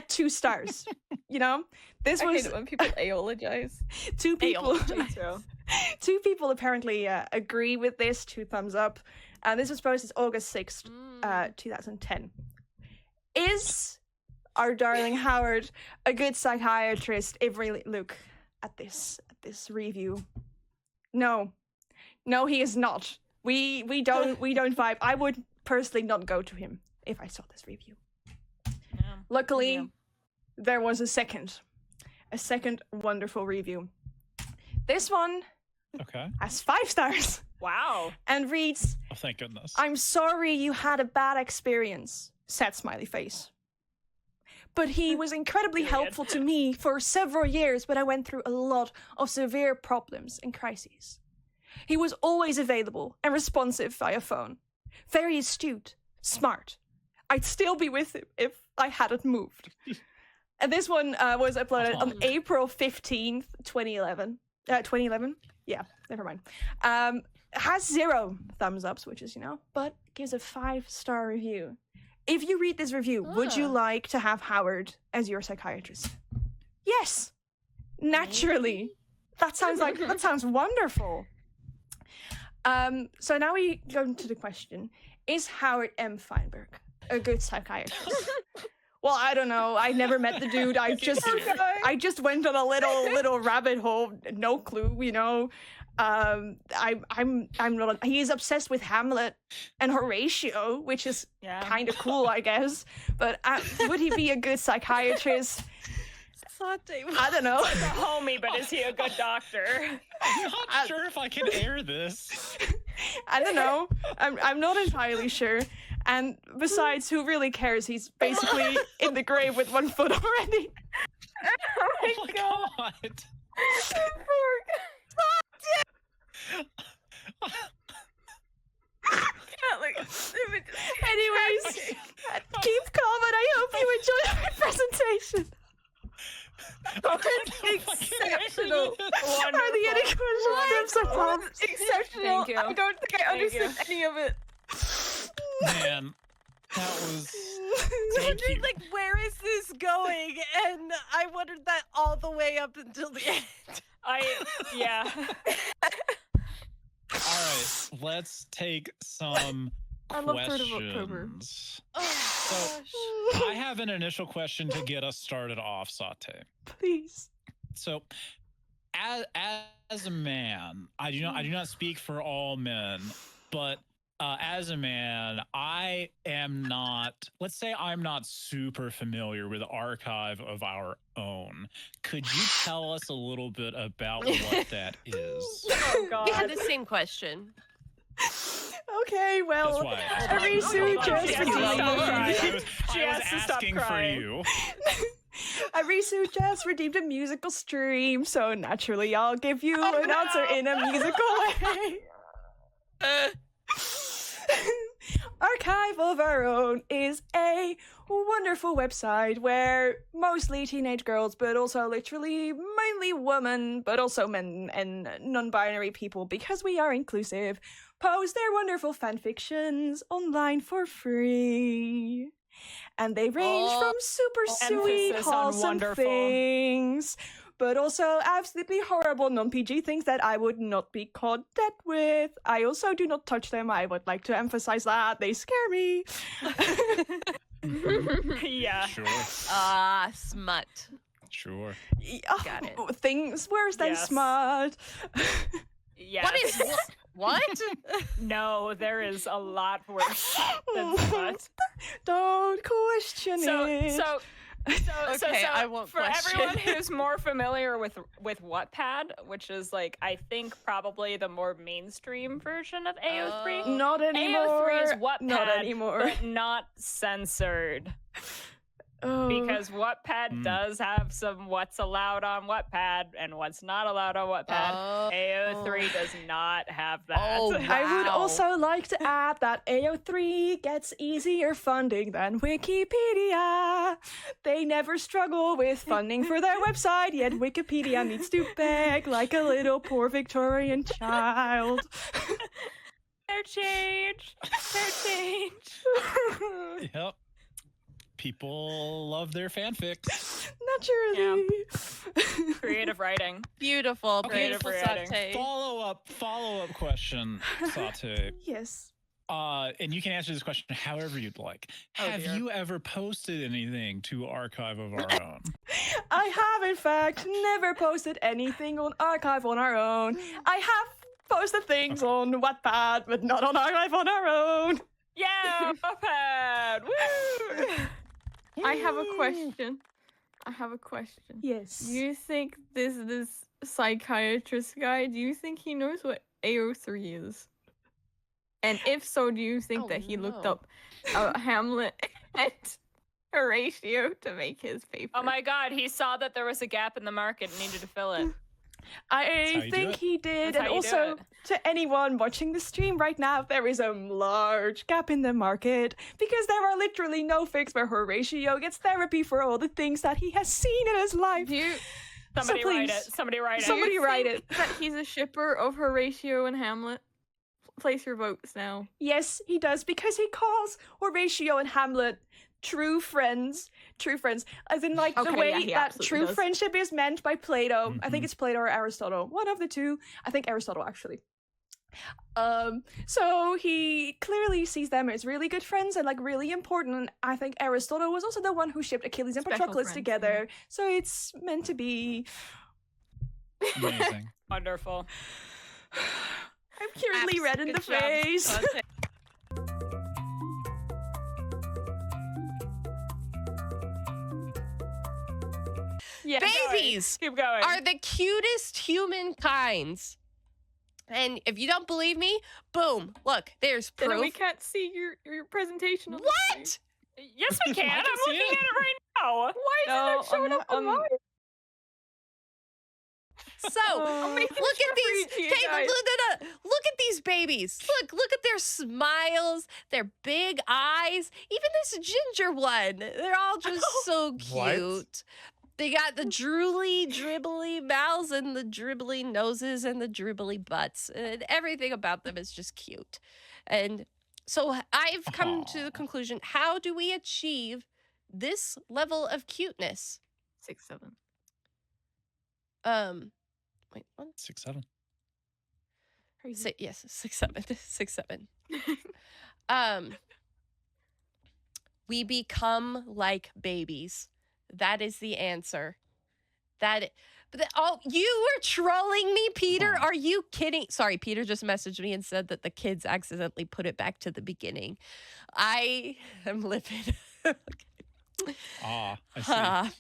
2 stars. You know, this I was hate it when people aologize. two people. So. 2 people apparently agree with this. 2 thumbs up. This was posted August 6th, 2010. Is our darling Howard a good psychiatrist? If really look at this review. No, he is not. We don't vibe. I would personally not go to him if I saw this review. Luckily, there was a second wonderful review. This one has 5 stars Wow. and reads, Oh, thank goodness. I'm sorry you had a bad experience, sad smiley face. But he was incredibly helpful to me for several years when I went through a lot of severe problems and crises. He was always available and responsive via phone. Very astute, smart. I'd still be with him if I hadn't moved. And this one was uploaded on April 15th, 2011. 2011? Yeah, never mind. Has 0 thumbs ups, which is, but gives a 5-star review. If you read this review, would you like to have Howard as your psychiatrist? Yes, naturally. That sounds wonderful. So now we go into the question: is Howard M. Feinberg a good psychiatrist? Well, I don't know. I never met the dude. I just went on a little rabbit hole. No clue, I'm not. He is obsessed with Hamlet and Horatio, which is kind of cool, I guess. But would he be a good psychiatrist? Sate, I don't know. He's a homie, but is he a good doctor? I'm not sure if I can air this. I don't know. I'm not entirely sure. And besides, who really cares? He's basically in the grave with 1 foot already. Oh my god. Anyways, keep calm and I hope you enjoy my presentation. Exceptional. Are the any questions? Exceptional. Thank you. I don't think I Thank you. understood any of it. Man, that was. I wondered, where is this going? And I wondered that all the way up until the end. Yeah. All right, let's take some I love 3rd of October. questions. Oh, So, I have an initial question to get us started off, Sate. Please. So, as a man, I do not speak for all men, but as a man, I am not. Let's say I'm not super familiar with the archive of our own. Could you tell us a little bit about what that is? Oh god. we had the same question. Okay, well, That's why I asked. Arisu Hold on, just she has to stop crying. redeemed. She I was has to stop asking for crying. you. Arisu just redeemed a musical stream, so naturally I'll give you an answer in a musical way. Archive of Our Own is a wonderful website where mostly teenage girls, but also literally mainly women, but also men and non-binary people, because we are inclusive, post their wonderful fanfictions online for free. And they range from super sweet, Emphasis on wholesome wonderful. things, but also absolutely horrible non-PG things that I would not be caught dead with. I also do not touch them. I would like to emphasize that. They scare me. Yeah. Sure. Smut. Sure. Got it. Things worse than Yes. smart. Yes. What is what? No, there is a lot worse than smut. Don't question it. So, Okay, I won't for question. everyone who's more familiar with Wattpad, which is like I think probably the more mainstream version of AO3. Not anymore. AO3 is Wattpad, Not anymore. but not censored. Oh. Because Wattpad does have some what's allowed on Wattpad and what's not allowed on Wattpad. AO3 does not have that. Oh, I would wow. also like to add that AO3 gets easier funding than Wikipedia. They never struggle with funding for their website, yet Wikipedia needs to beg like a little poor Victorian child. Their change. Yep. People love their fanfics. Naturally. Creative writing. Beautiful, Okay, beautiful writing. Sate. Follow-up question, Sate. Yes. And you can answer this question however you'd like. Oh, Have dear. you ever posted anything to Archive of Our Own? I have, in fact, never posted anything on Archive on Our Own. I have posted things on Wattpad, but not on Archive on Our Own. Yeah, Wattpad. Woo! I have a question. Yes. Do you think this psychiatrist guy, do you think he knows what AO3 is? And if so, do you think that he looked no. up Hamlet and Horatio to make his paper? Oh my god, he saw that there was a gap in the market and needed to fill it. I how you do think it. he did, That's and how you do also it. to anyone watching the stream right now, there is a large gap in the market because there are literally no fics where Horatio gets therapy for all the things that he has seen in his life. Do you, Somebody write please, it. Somebody write it. somebody do you write think that he's a shipper of Horatio and Hamlet? Place your votes now. Yes, he does, because he calls Horatio and Hamlet true friends. True friends. As in, like, the Okay, way yeah, he that absolutely true does. friendship is meant by Plato. I think Mhm. it's Plato or Aristotle. One of the two. I think Aristotle, actually. So he clearly sees them as really good friends and, like, really important. I think Aristotle was also the one who shipped Achilles and Special Patroclus friends, together. So it's meant to be. Amazing. Wonderful. I'm currently red in the Good job, face. Sate. Yeah, Babies Keep going. are the cutest humankinds. And if you don't believe me, boom, look, there's Then proof. we can't see your presentation. On the screen. What? Yes, we can. I I'm can see looking it. at it right now. Why isn't it showing up on mine? So, I'll make look it at for these. free to you Okay, guys. look at these babies. Look at their smiles, their big eyes. Even this ginger one. They're all just so What? cute. They got the drooly, dribbly mouths and the dribbly noses and the dribbly butts. And everything about them is just cute. And so I've come to the conclusion, how do we achieve this level of cuteness? 6, 7. Wait, what? 6, 7. Yes, 6, 7. 6, 7. We become like babies. That is the answer. Oh, you were trolling me, Peter. Aw. Are you kidding? Sorry, Peter just messaged me and said that the kids accidentally put it back to the beginning. I am livid. I see.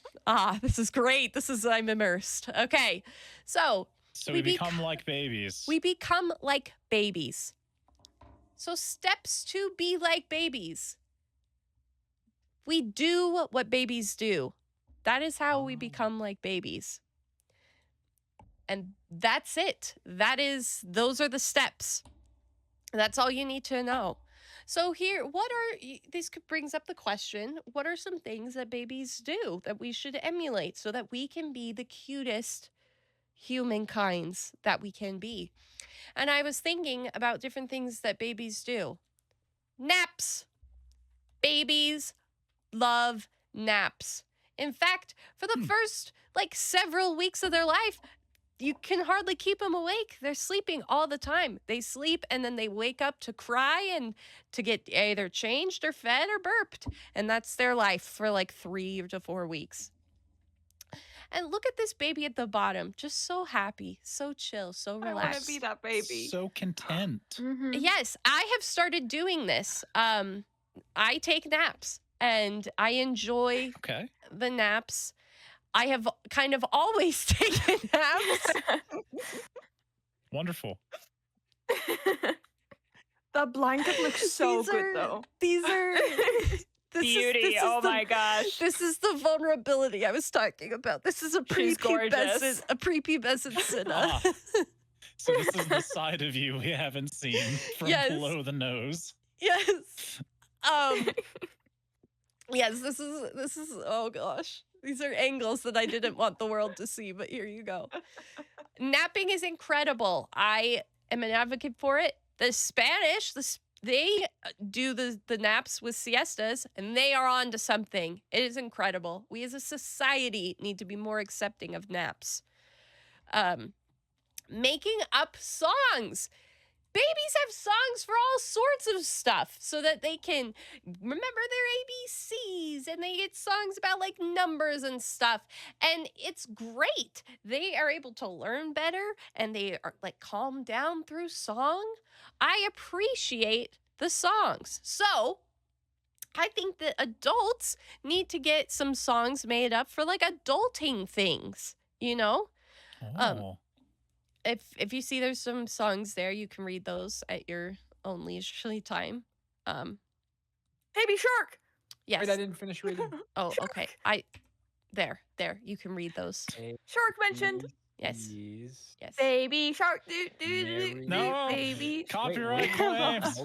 This is great. I'm immersed. Okay, so So we become like babies. we become like babies. So steps to be like babies. We do what babies do. That is how we become like babies. And that's it. Those are the steps. That's all you need to know. So here, this brings up the question, what are some things that babies do that we should emulate so that we can be the cutest humankinds that we can be? And I was thinking about different things that babies do. Naps. Babies love naps. In fact, for the first several weeks of their life, you can hardly keep them awake. They're sleeping all the time. They sleep and then they wake up to cry and to get either changed or fed or burped. And that's their life for 3 to 4 weeks. And look at this baby at the bottom. Just so happy, so chill, so I want relaxed. to be that baby. So content. Mhm. Yes, I have started doing this. I take naps and I enjoy Okay. the naps. I have kind of always taken naps. Wonderful. That blanket looks so good, though. These are Beauty. Oh my gosh. This is the vulnerability I was talking about. This is a She's prepubescent, gorgeous. a prepubescent Sinna. Ah. So this is the side of you we haven't seen from Yes. below the nose. Yes. Yes, this is oh gosh. These are angles that I didn't want the world to see, but here you go. Napping is incredible. I am an advocate for it. The Spanish, they do the naps with siestas, and they are on to something. It is incredible. We as a society need to be more accepting of naps. Making up songs. Babies have songs for all sorts of stuff so that they can remember their ABCs, and they get songs about numbers and stuff. And it's great. They are able to learn better and they are calm down through song. I appreciate the songs. So I think that adults need to get some songs made up for adulting things, Oh. If you see there's some songs there, you can read those at your own leisurely time. Baby shark. Yes. Wait, I didn't finish reading. Oh, okay. There. You can read those. Shark mentioned. Yes. Please. Yes. Baby shark. Do do do Mary- do. No. Baby. Copyright claims.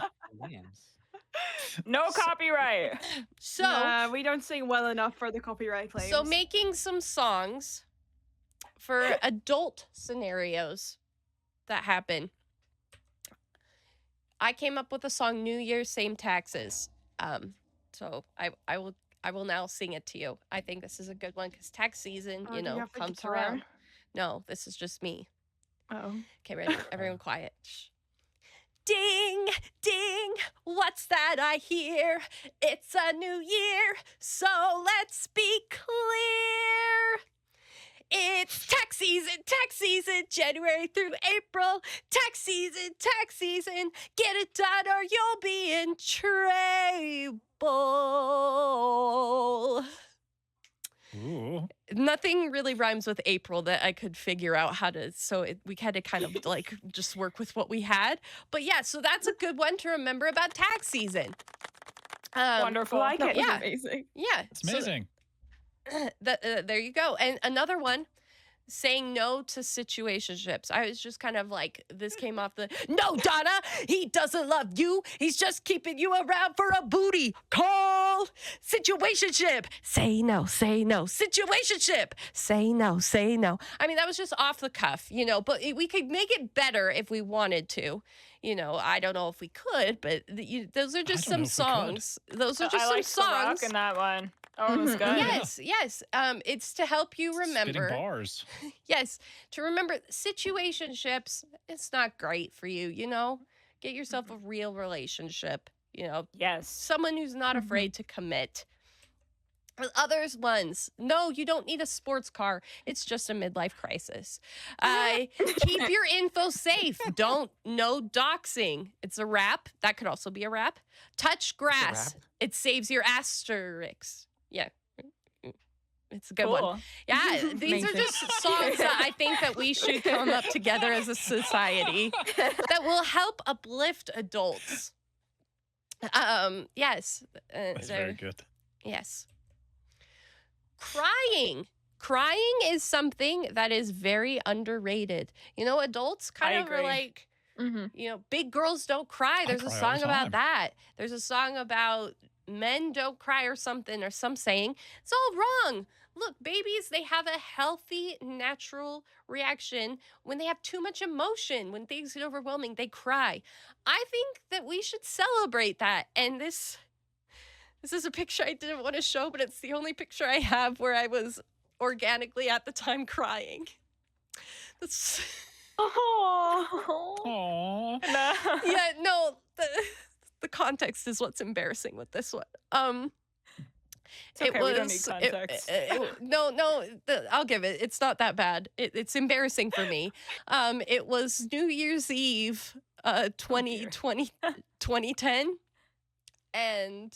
No copyright. So, we don't sing well enough for the copyright claims. so making some songs for adult scenarios that happen. I came up with a song, New Year's, Same Taxes. So I will now sing it to you. I think this is a good one because tax season, Do you have the comes guitar? around. No, this is just me. Oh. Okay, ready? Everyone quiet. Shh. Ding, ding, what's that I hear? It's a new year, so let's be clear. It's tax season, January through April. Tax season, get it done or you'll be in trouble. Ooh. Nothing really rhymes with April that I could figure out how to, we had to kind of just work with what we had. But yeah, so that's a good one to remember about tax season. Wonderful. Like it. Yeah. Amazing. Yeah. It's amazing. There you go. And another one, saying no to situationships. I was just kind of this came off the, no, Donna, he doesn't love you. He's just keeping you around for a booty call. Situationship. Say no. Situationship. Say no. I mean, that was just off the cuff, but we could make it better if we wanted to. I don't know if we could, but those are just I don't some know if we could. songs. Those are just I some like songs. in that one. Oh, it was good. Yes. It's to help you remember. Spitting bars. Yes, to remember situationships. It's not great for you, Get yourself a real relationship, Yes. someone who's not afraid to commit. Others ones, no, you don't need a sports car. It's just a midlife crisis. Keep your info safe. No doxing. It's a rap. That could also be a rap. Touch grass. It saves your asterisks. Yeah. It's a good one. Cool. Yeah, these are Amazing. just songs that I think that we should come up together as a society that will help uplift adults. Yes. That's very good. Yes. Crying. Crying is something that is very underrated. Adults kind of are agree. Mm-hmm. You know, big girls don't cry. There's a cry all the song about time. that. There's a song about men don't cry or something, or some saying. It's all wrong. Look, babies, they have a healthy, natural reaction when they have too much emotion. When things get overwhelming, they cry. I think that we should celebrate that. And this is a picture I didn't want to show, but it's the only picture I have where I was organically at the time crying. That's Oh. Aw. yeah, no, the context is what's embarrassing with this one. It's okay, we don't need context. No, I'll give it. It's not that bad. It's embarrassing for me. It was New Year's Eve, 2020, 2010, and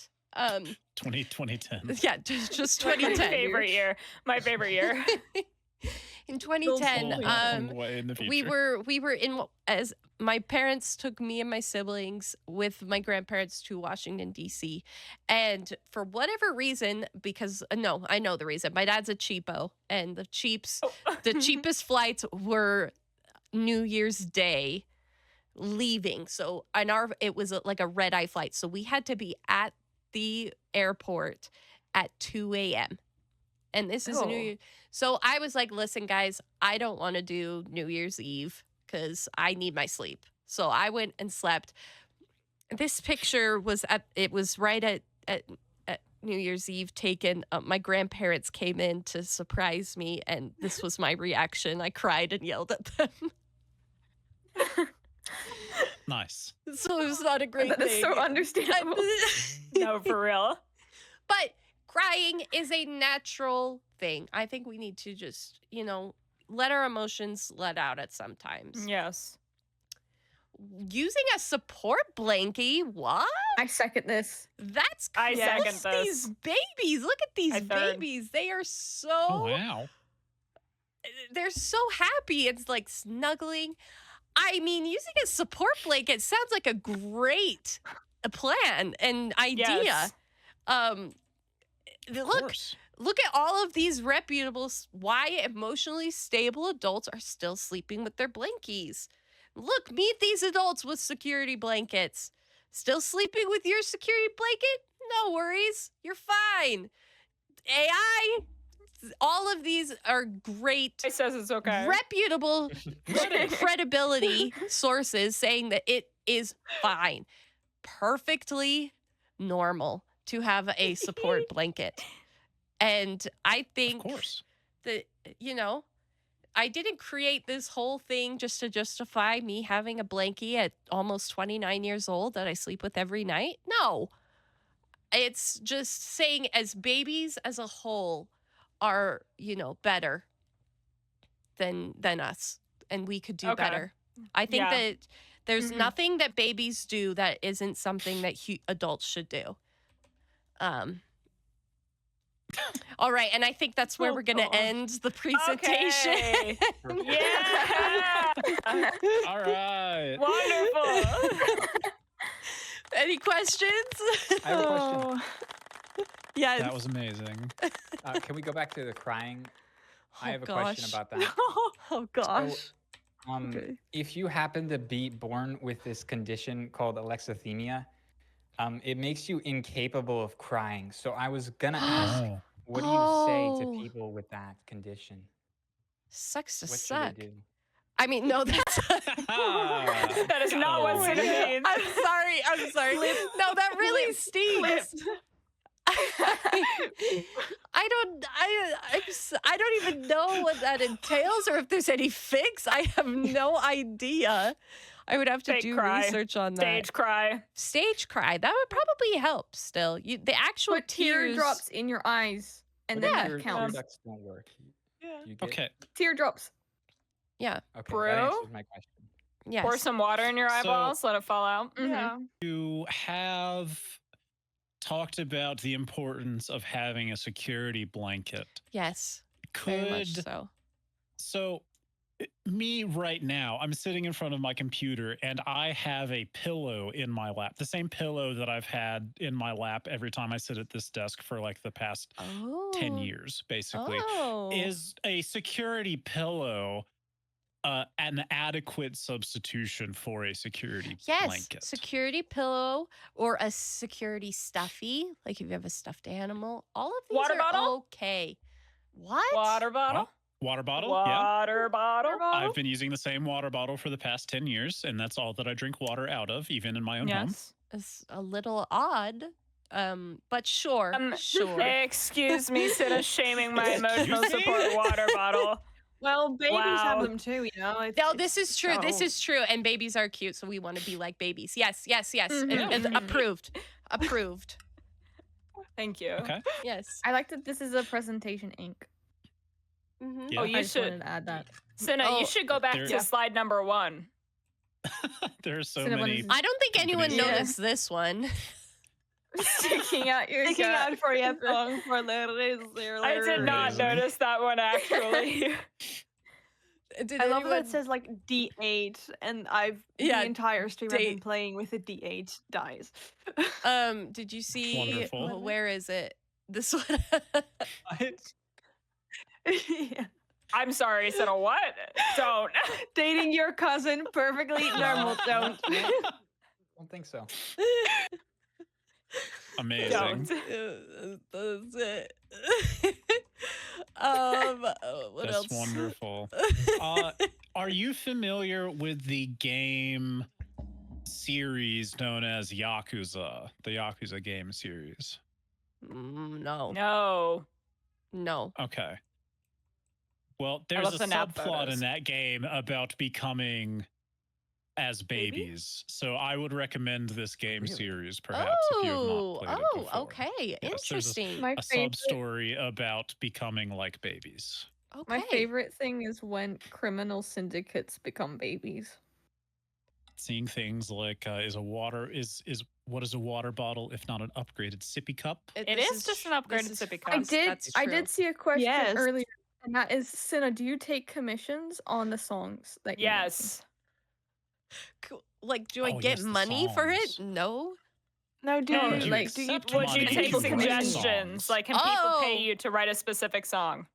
2010. yeah, just My 2010. favorite year. My favorite year. In 2010, Long way in the we future. were in, as my parents took me and my siblings with my grandparents to Washington D.C. and for whatever reason, because no, I know the reason. My dad's a cheapo, and the cheapest flights were New Year's Day leaving. So it was like a red eye flight, so we had to be at the airport at 2 a.m. And this is New Year. So I was like, listen, guys, I don't want to do New Year's Eve because I need my sleep. So I went and slept. This picture was right at New Year's Eve taken. My grandparents came in to surprise me, and this was my reaction. I cried and yelled at them. Nice. So it was not a great That is thing. so understandable. No, for real. But crying is a natural thing. I think we need to just, let our emotions let out at some times. Yes. Using a support blankie? What? I second this. That's I cool. second Look at this. these babies. Look at these I third. babies. They are so Oh, wow. they're so happy. It's like snuggling. I mean, using a support blanket sounds like a great plan and idea. Yes. Look at all of these reputable, why emotionally stable adults are still sleeping with their blankies. Look, meet these adults with security blankets. Still sleeping with your security blanket? No worries. You're fine. AI, all of these are great, It says it's okay. reputable credibility sources saying that it is fine. Perfectly normal to have a support blanket. And I think Of course. that, I didn't create this whole thing just to justify me having a blankie at almost 29 years old that I sleep with every night. No. It's just saying as babies as a whole are, better than us. And we could do Okay. better. I think Yeah. that there's Mhm. nothing that babies do that isn't something that adults should do. All right, and I think that's where Oh, we're going to God. end the presentation. Okay. Yeah. All right. Wonderful. Any questions? I have a question. Yes. That was amazing. Can we go back to the crying? I Oh, have a question gosh. about that. Oh gosh. Okay. If you happen to be born with this condition called alexithymia, it makes you incapable of crying. So I was gonna ask, Oh. what do you say Oh. to people with that condition? Sucks to What should suck. they do? I mean, no, that's. That is not what Sinna means. I'm sorry. No, that really stings. I don't even know what that entails or if there's any fix. I have no idea. I would have to Fake do cry. research on that. Stage cry. Stage cry. That would probably help still. The actual Put tears. teardrops in your eyes, and then Yeah. that counts. Tear ducts don't work. You get- Okay. Teardrops. Yeah. Okay, Bro? that answers my question. Yes. Pour some water in your So- eyeballs. Let it fall out. Mhm. Yeah. You have talked about the importance of having a security blanket. Yes. Very much Could so. so me right now, I'm sitting in front of my computer and I have a pillow in my lap. The same pillow that I've had in my lap every time I sit at this desk for like the past Oh. 10 years, basically. Oh. Is a security pillow an adequate substitution for a security Yes, blanket. security pillow or a security stuffy. Like if you have a stuffed animal, all of these Water are bottle? okay. What? Water bottle? Water bottle? Yeah. Water bottle? I've been using the same water bottle for the past 10 years, and that's all that I drink water out of, even in my own home. Yes. It's a little odd, but sure, sure. Excuse me, Sinna shaming my emotional Excuse me? support water bottle. Well, babies have Wow. them too, you know. No, this is true. This so- is true. And babies are cute, so we want to be like babies. Yes, yes, yes. Mhm. Approved. Approved. Thank you. Okay. Yes. I like that this is a presentation ink. Mhm. Yeah. Oh, I you just wanted should. to add that. Cinna, Oh, you should go back there- to slide number 1. There are so Cinnamon many. is- I don't think anyone Companies. noticed this one. Sticking out your Sticking gut. out for your tongue for the I did not Amazing. notice that one actually. Did I love that anyone- it says like D8, and Yeah, the entire stream I've been date. playing with the D8 dies. Did you see Wonderful. where is it? This one. Yeah. I'm sorry, Cinna, what? Don't. Dating your cousin, perfectly normal. Don't. I don't think so. Amazing. Don't. That's it. What That's else? wonderful. Are you familiar with the game series known as Yakuza, the Yakuza game series? No. No. No. Okay. Well, there's love a the nap subplot photos. in that game about becoming as babies. So I would recommend this game Really? series, perhaps, if you have not played it before. Okay. Yes, there's Interesting. My A favorite, sub-story about becoming like babies. Okay. my favorite thing is when criminal syndicates become babies. Seeing things like what is a water bottle if not an upgraded sippy cup? It This is just an upgraded this is- sippy cup. I That's did true. see a question Yes. earlier, and that is, Cinna, do you take commissions on the songs that you're making? Yes. Cool. Like, do I Oh, get yes, the money for it? songs. No. No, do No, you, do like, you do you accept Would money you Money take for commission suggestions? songs. Like, can people pay Oh. you to write a specific song?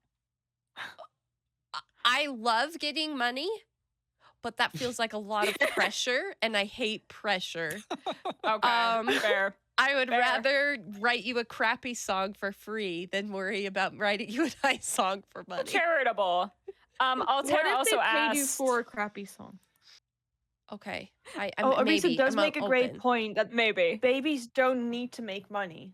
I love getting money, but that feels like a lot of pressure, and I hate pressure. Okay, fair. I would Fair. rather write you a crappy song for free than worry about writing you a nice song for money. Charitable. What Altera if also they paid you asked. for a crappy song? Okay. I'm, Arisa maybe, does I'm make a great open. point that Maybe. babies don't need to make money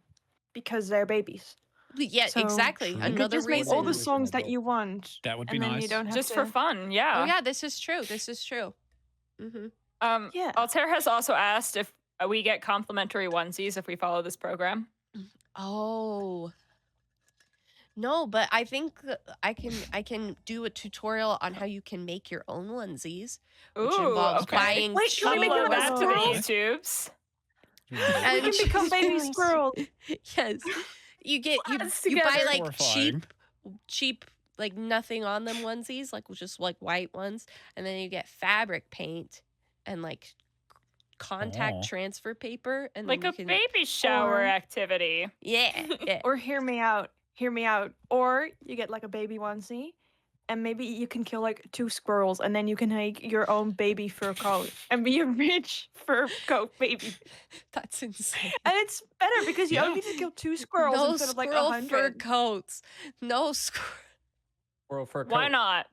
because they're babies. Yeah, So, exactly. True. You could Another just make all the reason. songs that you want, That would be and then nice. you don't have Just to. for fun, yeah. Oh yeah, this is true. This is true. Mm-hmm. Yeah. Altair has also asked if we get complimentary onesies if we follow this program. Oh. No, but I think I can do a tutorial on how you can make your own onesies, which involves okay. buying Wait, can we make Upload it that to the squirrels? YouTubes. We can become baby squirrels. Yes. You Let's you buy together. like Horrifying. cheap like nothing on them onesies, like just like white ones, and then you get fabric paint and like contact Oh. transfer paper and Like then a you can, baby shower Or- activity. yeah, yeah. Or hear me out. Hear me out. Or you get like a baby onesie, and maybe you can kill like 2 squirrels, and then you can make your own baby fur coat and be a rich fur coat baby. That's insane. And it's better because you Yeah. only need to kill 2 squirrels No instead of like squirrel fur 100. coats. No squirrel. Squirrel fur Why coat. not?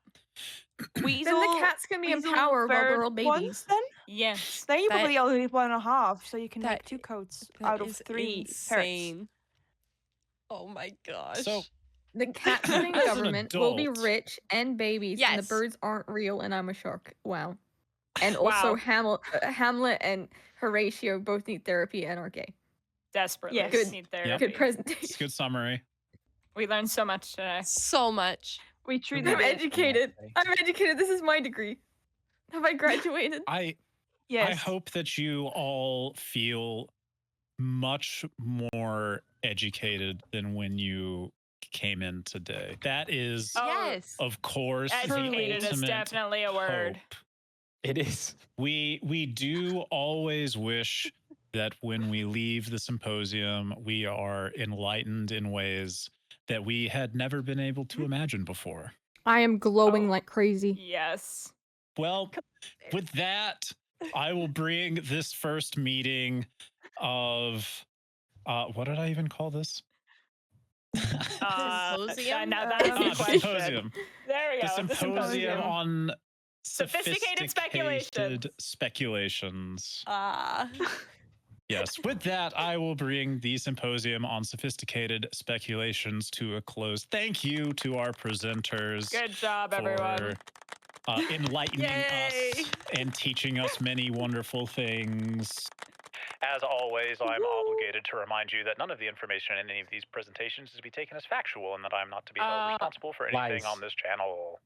Weasel, Then the cats can be weasel empowered while they're fur all ones, babies. then? Yes. Then you That- probably only need 1.5, so you can that- make 2 coats That out of is 3 parrots. insane. Oh my gosh. So The cat sitting As an government will be adult- rich and babies, and the Yes. birds aren't real, and I'm a shark. Wow. And also Wow. Hamlet and Horatio both need therapy and are gay. Desperately Yes. Good- need therapy. Good presentation. it's a good summary. We learned so much today. so much. We treat I'm them educated. I'm educated. This is my degree. Have I graduated? I Yes. hope that you all feel much more educated than when you came in today. That is, Oh, Yes. of course, the Educated is ultimate definitely a word. hope. It is. We do always wish that when we leave the symposium, we are enlightened in ways that we had never been able to imagine before. I am glowing Oh. like crazy. Yes. Well, with that, I will bring this first meeting of what did I even call this? Symposium? Now that's the The question. symposium. There we The go. symposium on Sophisticated speculations. speculations. Ah. Yes, with that, I will bring the symposium on sophisticated speculations to a close. Thank you to our presenters. Good job, for everyone. Enlightening Yay. us and teaching us many wonderful things. As always, I'm obligated to remind you that none of the information in any of these presentations is to be taken as factual and that I'm not to be held responsible for anything Lies. on this channel.